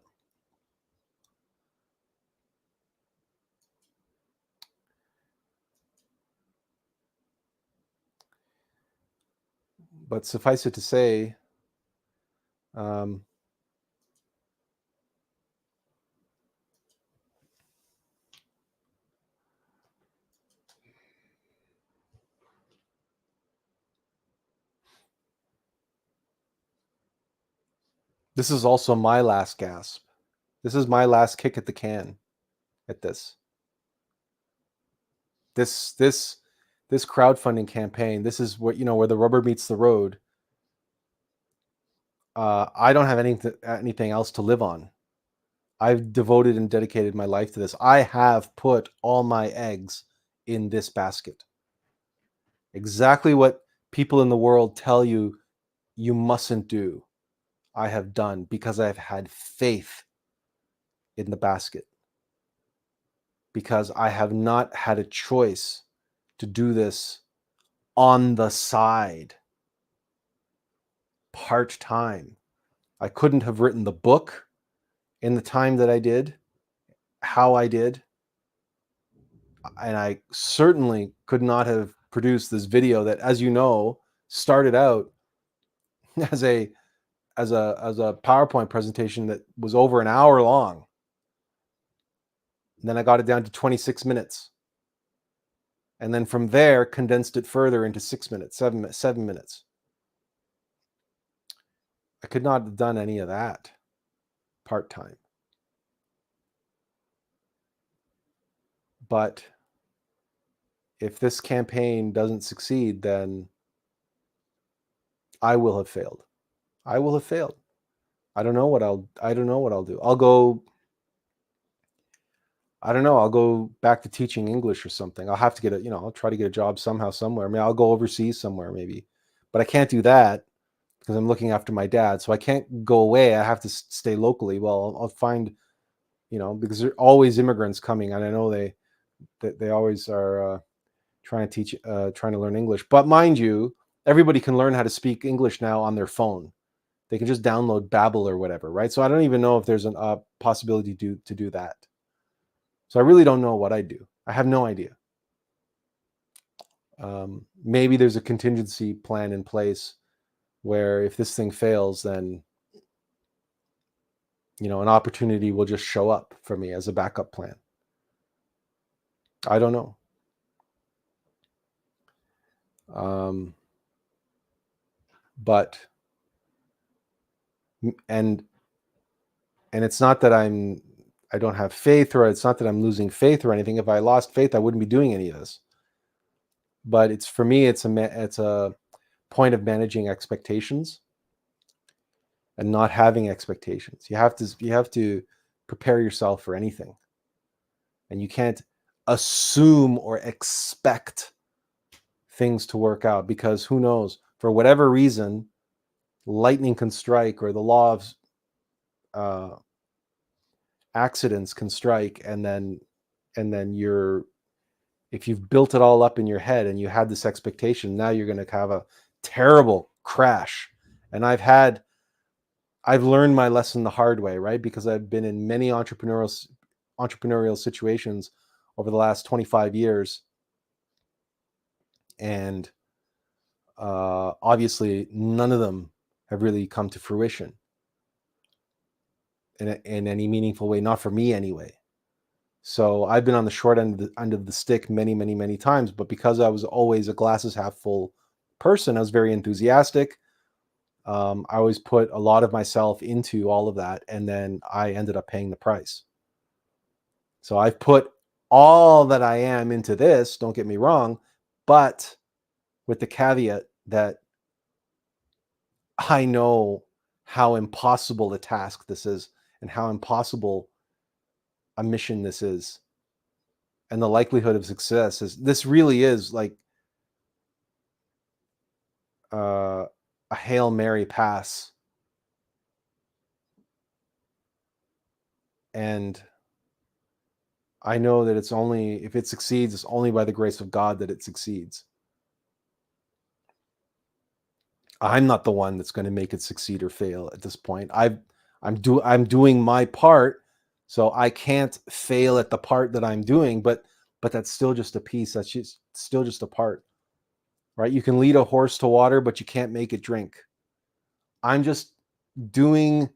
But suffice it to say, this is also my last gasp. This is my last kick at the can at this. This crowdfunding campaign, this is what, where the rubber meets the road. I don't have anything else to live on. I've devoted and dedicated my life to this. I have put all my eggs in this basket. Exactly what people in the world tell you you mustn't do, I have done, because I've had faith in the basket. Because I have not had a choice to do this on the side, part-time. I couldn't have written the book in the time that I did, how I did. And I certainly could not have produced this video that, as you know, started out as a PowerPoint presentation that was over an hour long. And then I got it down to 26 minutes. And then from there, condensed it further into 6 minutes, 7 minutes. I could not have done any of that part-time. But if this campaign doesn't succeed, then I will have failed. I will have failed. I don't know what I'll do. I'll go back to teaching English or something. I'll have to get I'll try to get a job somehow, somewhere. I mean, I'll go overseas somewhere maybe. But I can't do that because I'm looking after my dad. So I can't go away. I have to stay locally. Well, I'll find, because there are always immigrants coming, and I know they always are trying to learn English. But mind you, everybody can learn how to speak English now on their phone. They can just download Babbel or whatever, right? So I don't even know if there's a possibility to do that. So I really don't know what I'd do. I have no idea. Maybe there's a contingency plan in place where if this thing fails, then an opportunity will just show up for me as a backup plan. I don't know. But and it's not that I don't have faith, or it's not that I'm losing faith or anything. If I lost faith, I wouldn't be doing any of this. But it's, for me, it's a point of managing expectations and not having expectations. You have to prepare yourself for anything, and you can't assume or expect things to work out, because who knows, for whatever reason, lightning can strike, or the law of accidents can strike, and then if you've built it all up in your head and you had this expectation, now you're going to have a terrible crash. And I've learned my lesson the hard way, right? Because I've been in many entrepreneurial situations over the last 25 years. And obviously none of them have really come to fruition in any meaningful way, not for me anyway. So I've been on the short end of the stick many, many, many times, but because I was always a glasses half full person, I was very enthusiastic. I always put a lot of myself into all of that, and then I ended up paying the price. So I've put all that I am into this, don't get me wrong, but with the caveat that I know how impossible a task this is, and how impossible a mission this is. And the likelihood of success this really is like a Hail Mary pass. And I know that if it succeeds, it's only by the grace of God that it succeeds. I'm not the one that's going to make it succeed or fail at this point. I'm doing my part, so I can't fail at the part that I'm doing, but that's still just a piece. That's still just a part, right? You can lead a horse to water, but you can't make it drink. I'm just doing,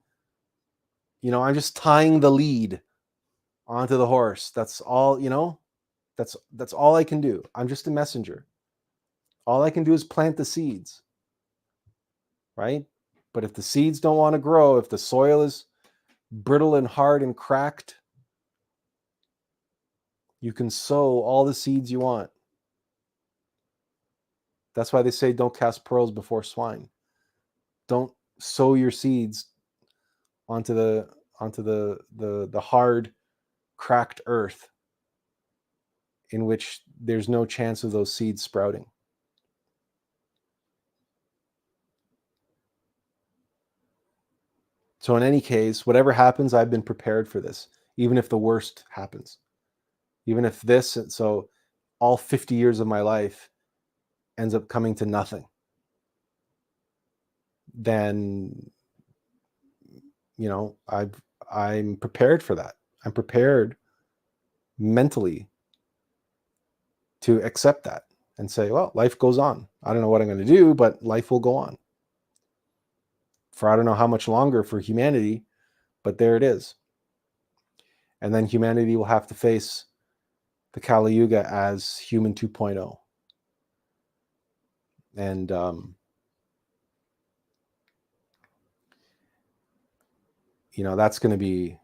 I'm just tying the lead onto the horse. That's all, that's all I can do. I'm just a messenger. All I can do is plant the seeds, right? But if the seeds don't want to grow, if the soil is brittle and hard and cracked, you can sow all the seeds you want. That's why they say don't cast pearls before swine. Don't sow your seeds onto the hard, cracked earth in which there's no chance of those seeds sprouting. So in any case, whatever happens, I've been prepared for this, even if the worst happens. Even if so all 50 years of my life ends up coming to nothing, then, I'm prepared for that. I'm prepared mentally to accept that and say, well, life goes on. I don't know what I'm going to do, but life will go on for I don't know how much longer for humanity, but there it is. And then humanity will have to face the Kali Yuga as human 2.0. And that's going to be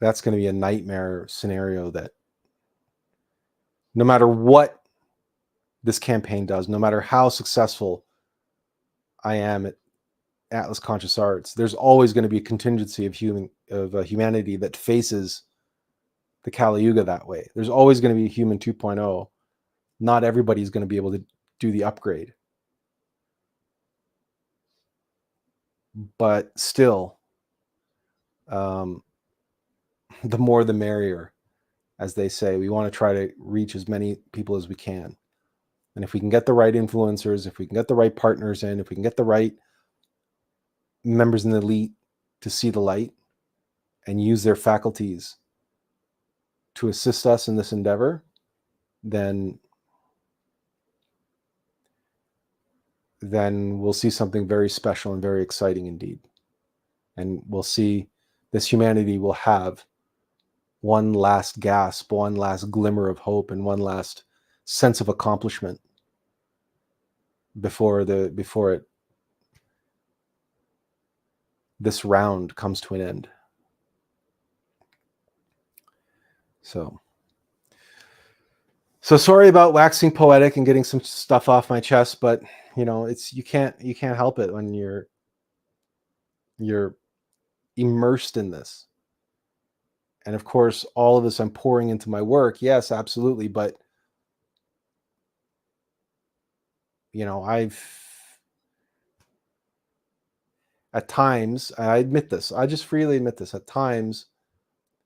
a nightmare scenario that no matter what this campaign does, no matter how successful I am at Attlas Conscious Arts, there's always going to be a contingency of humanity that faces the Kali Yuga that way. There's always going to be a human 2.0. Not everybody's going to be able to do the upgrade. But still, the more the merrier, as they say. We want to try to reach as many people as we can. And if we can get the right influencers, if we can get the right partners in, if we can get the right members in the elite to see the light and use their faculties to assist us in this endeavor, then we'll see something very special and very exciting indeed. And we'll see this humanity will have one last gasp, one last glimmer of hope, and one last sense of accomplishment before this round comes to an end. So sorry about waxing poetic and getting some stuff off my chest, but it's you can't help it when you're immersed in this. And of course, all of this I'm pouring into my work. Yes, absolutely. But I've at times, I admit this, I just freely admit this, at times,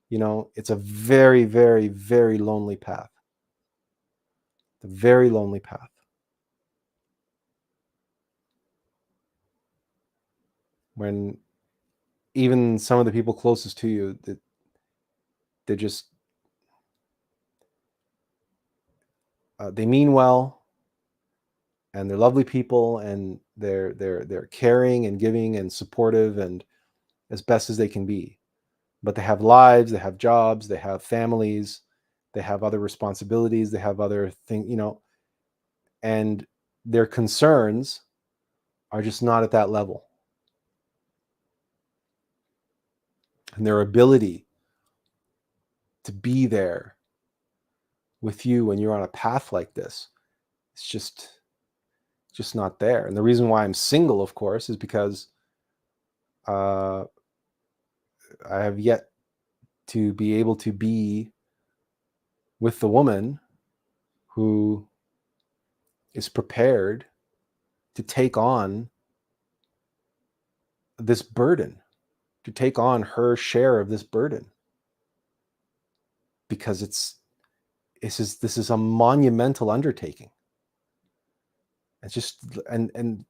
it's a very, very, very lonely path. A very lonely path. When even some of the people closest to you, they're just they mean well, and they're lovely people, and they're caring and giving and supportive and as best as they can be. But they have lives, they have jobs, they have families, they have other responsibilities, they have other things, and their concerns are just not at that level. And their ability to be there with you when you're on a path like this, it's just not there. And the reason why I'm single, of course, is because I have yet to be able to be with the woman who is prepared to take on this burden, to take on her share of this burden, because this is a monumental undertaking. It's just and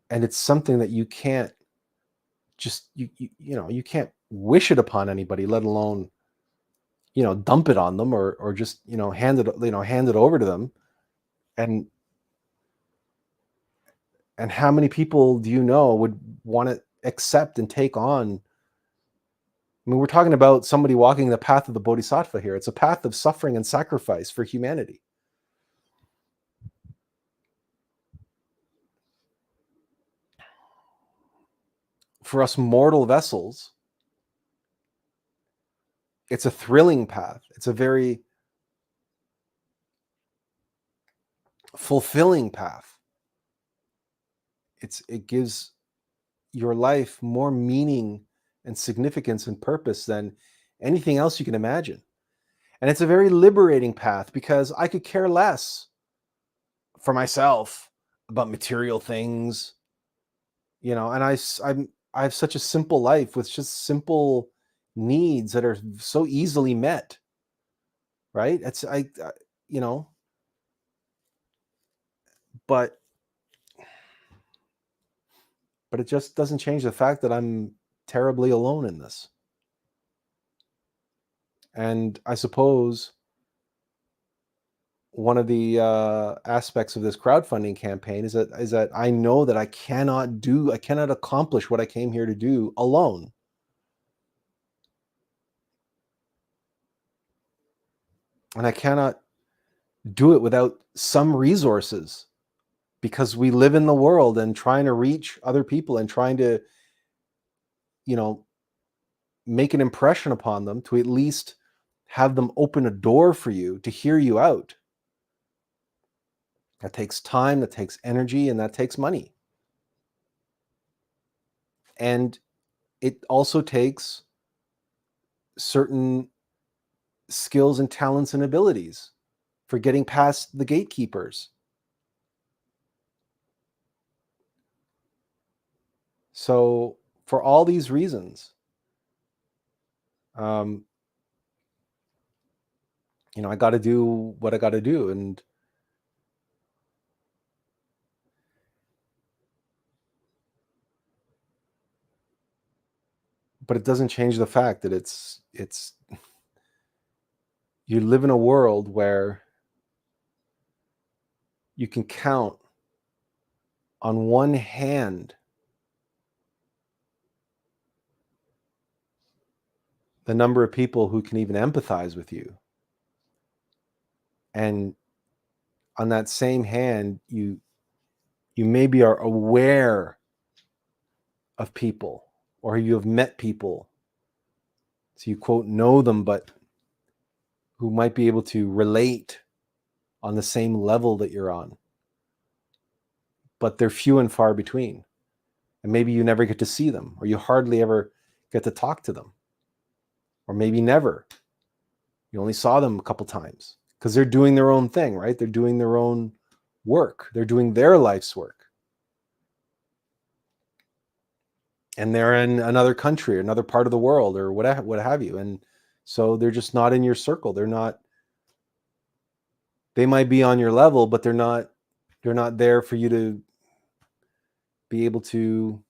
it's something that you can't just you can't wish it upon anybody, let alone dump it on them or just hand it over to them. And how many people do you know would want to accept and take on? I mean, we're talking about somebody walking the path of the bodhisattva here. It's a path of suffering and sacrifice for humanity. For us mortal vessels, it's a thrilling path. It's a very fulfilling path. It gives your life more meaning and significance and purpose than anything else you can imagine. And it's a very liberating path, because I could care less for myself about material things, and I have such a simple life with just simple needs that are so easily met, right? You know, but it just doesn't change the fact that I'm terribly alone in this. And I suppose one of the aspects of this crowdfunding campaign is that I know that I cannot accomplish what I came here to do alone. And I cannot do it without some resources, because we live in the world and trying to reach other people and trying to, make an impression upon them, to at least have them open a door for you, to hear you out. That takes time, that takes energy, and that takes money. And it also takes certain skills and talents and abilities for getting past the gatekeepers. So for all these reasons, I got to do what I got to do. And But it doesn't change the fact that you live in a world where you can count on one hand the number of people who can even empathize with you. And on that same hand, you maybe are aware of people, or you have met people, so you quote know them, but who might be able to relate on the same level that you're on. But they're few and far between. And maybe you never get to see them, or you hardly ever get to talk to them. Or maybe never. You only saw them a couple times because they're doing their own thing, right? They're doing their own work. They're doing their life's work. And they're in another country, another part of the world, or what have you. And so they're just not in your circle. They might be on your level, but they're not there for you to be able to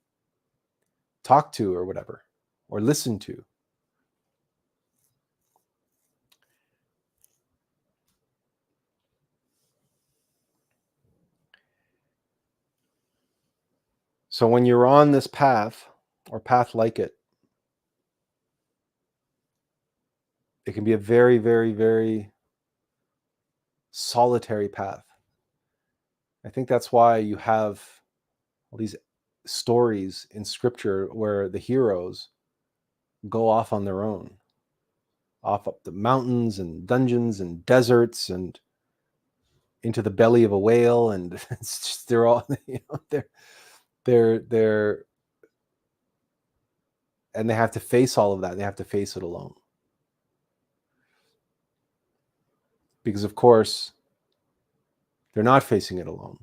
talk to or whatever, or listen to. So when you're on this path, or path like it, it can be a very, very, very solitary path. I think that's why you have all these stories in scripture where the heroes go off on their own, off up the mountains and dungeons and deserts and into the belly of a whale, and it's just, they're all, they're and they have to face all of that. They have to face it alone, because of course they're not facing it alone.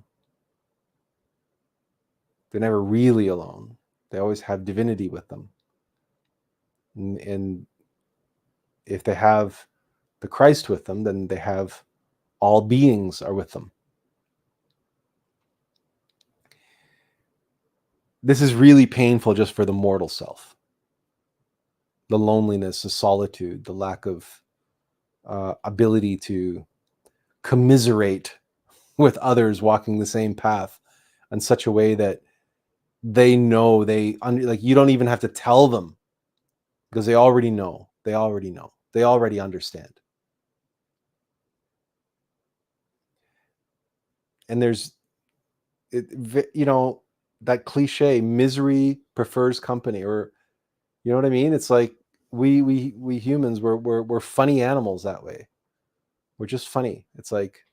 They're never really alone. They always have divinity with them. And if they have the Christ with them, then they have all beings are with them. This is really painful just for the mortal self. The loneliness, the solitude, the lack of ability to commiserate with others walking the same path in such a way that they know, like you don't even have to tell them, because they already know. They already understand. And there's, that cliche, misery prefers company, or you know what I mean? It's like we humans, we're funny animals that way. We're just funny. It's like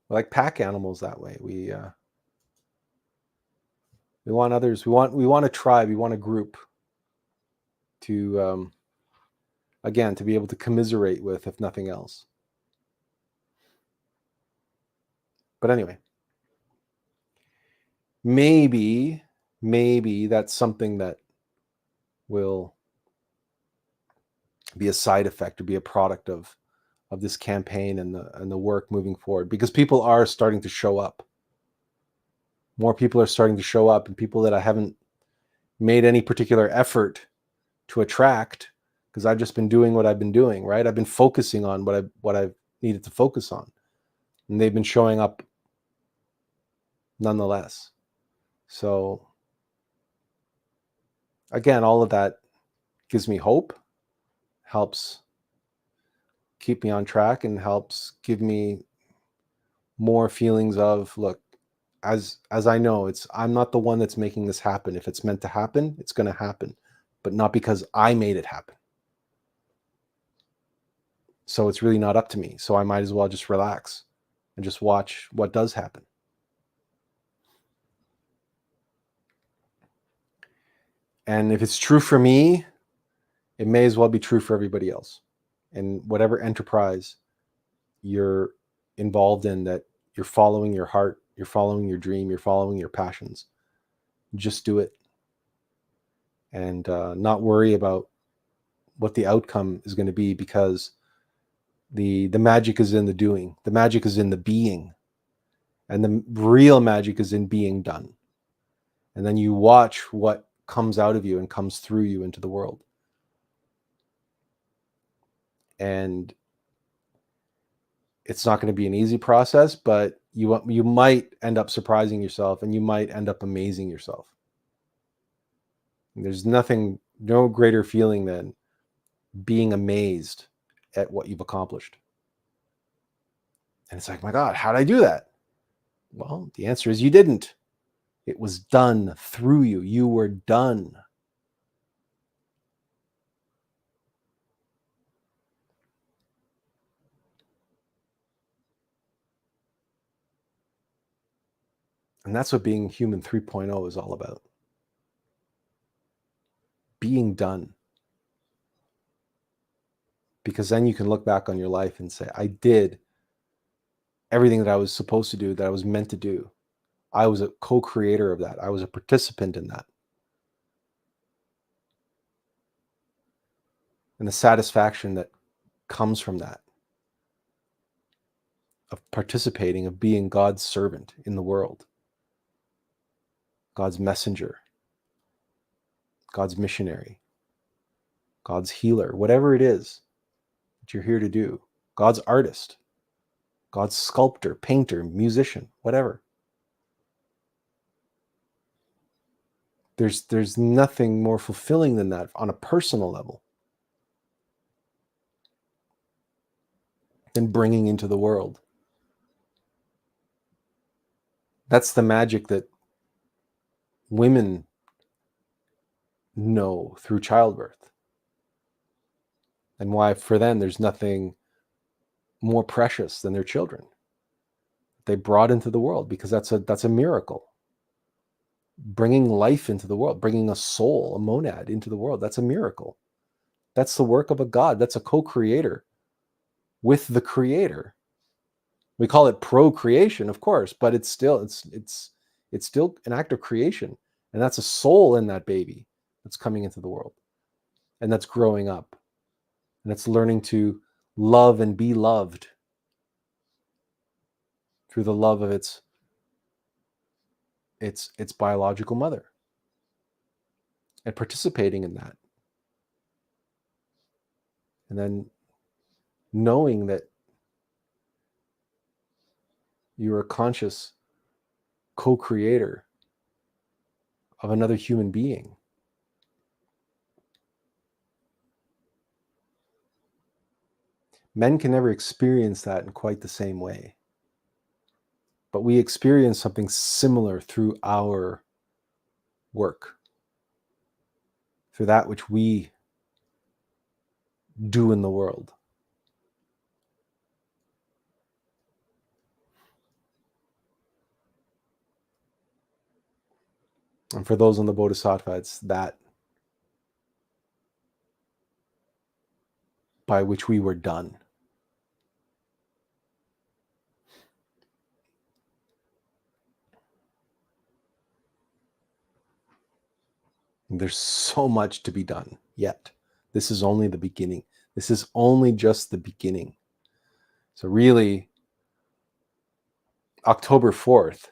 we're like pack animals that way. We want others. We want a tribe. We want a group to again, to be able to commiserate with, if nothing else. But anyway, maybe that's something that will be a side effect or be a product of this campaign and the work moving forward, because people are starting to show up. More people are starting to show up, and people that I haven't made any particular effort to attract, because I've just been doing what I've been doing, right? I've been focusing on what I've needed to focus on, and they've been showing up nonetheless. So again, all of that gives me hope, helps keep me on track, and helps give me more feelings of, look, as I know, I'm not the one that's making this happen. If it's meant to happen, it's going to happen, but not because I made it happen. So it's really not up to me. So I might as well just relax and just watch what does happen. And if it's true for me, it may as well be true for everybody else. And whatever enterprise you're involved in, that you're following your heart, you're following your dream, you're following your passions, just do it. And not worry about what the outcome is going to be, because the magic is in the doing. The magic is in the being. And the real magic is in being done. And then you watch what comes out of you and comes through you into the world. And it's not going to be an easy process, but you might end up surprising yourself, and you might end up amazing yourself. And there's no greater feeling than being amazed at what you've accomplished. And it's like, my God, how did I do that? Well, the answer is you didn't. It was done through you. You were done. And that's what being human 3.0 is all about. Being done. Because then you can look back on your life and say, I did everything that I was supposed to do, that I was meant to do. I was a co-creator of that. I was a participant in that. And the satisfaction that comes from that, of participating, of being God's servant in the world, God's messenger, God's missionary, God's healer, whatever it is that you're here to do, God's artist, God's sculptor, painter, musician, whatever. There's nothing more fulfilling than that on a personal level, than bringing into the world. That's the magic that women know through childbirth, and why for them there's nothing more precious than their children they brought into the world, because that's a miracle. Bringing life into the world, bringing a soul, a monad into the world, that's a miracle. That's the work of a God. That's a co-creator with the creator. We call it procreation, of course, but it's still an act of creation, and that's a soul in that baby that's coming into the world, and that's growing up, and it's learning to love and be loved through the love of its biological mother, and participating in that, and then knowing that you're a conscious co-creator of another human being. Men can never experience that in quite the same way, but we experience something similar through our work, through that which we do in the world. And for those on the Bodhisattva, it's that by which we were done. And there's so much to be done yet. This is only the beginning. This is only just the beginning. So really, October 4th,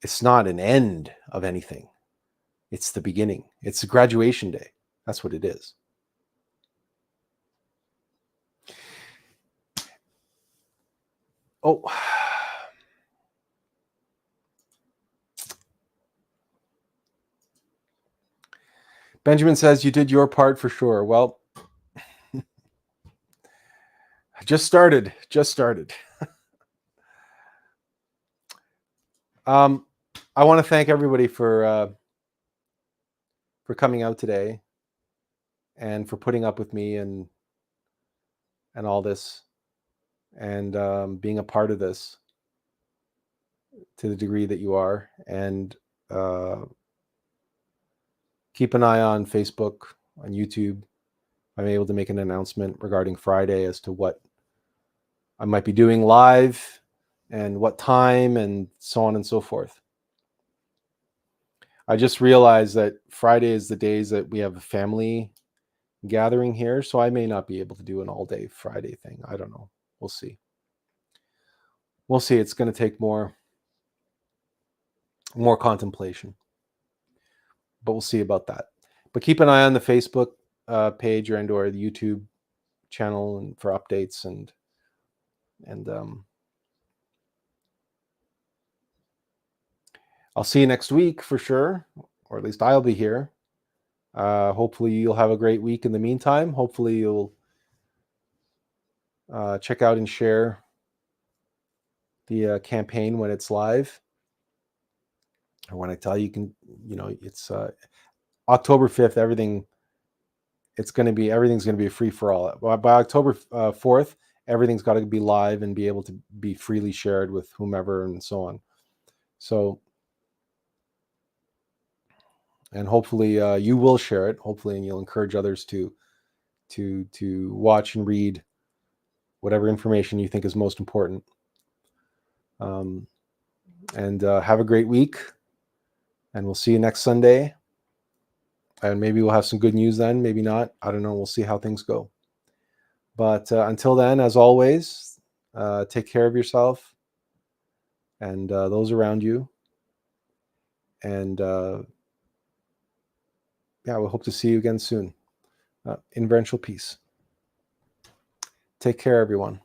it's not an end of anything. It's the beginning. It's a graduation day. That's what it is. Oh, Benjamin says you did your part for sure. Well, I just started. I want to thank everybody for coming out today, and for putting up with me and all this, and being a part of this to the degree that you are. And keep an eye on Facebook, on YouTube. I'm able to make an announcement regarding Friday as to what I might be doing live and what time, and so on and so forth. I just realized that Friday is the days that we have a family gathering here, so I may not be able to do an all-day Friday thing. I don't know. We'll see. It's going to take more contemplation. but we'll see about that. But keep an eye on the Facebook page or the YouTube channel and for updates and I'll see you next week for sure, or at least I'll be here. Hopefully you'll have a great week in the meantime. Hopefully you'll check out and share the campaign when it's live. Or when I tell you, it's October 5th, everything's going to be a free for all. By October 4th, everything's got to be live and be able to be freely shared with whomever and so on. So, and hopefully you will share it. Hopefully, and you'll encourage others to watch and read whatever information you think is most important. And have a great week. And we'll see you next Sunday. And maybe we'll have some good news then. Maybe not. I don't know. We'll see how things go. But until then, as always, take care of yourself and those around you. And we hope to see you again soon. In Verential peace. Take care, everyone.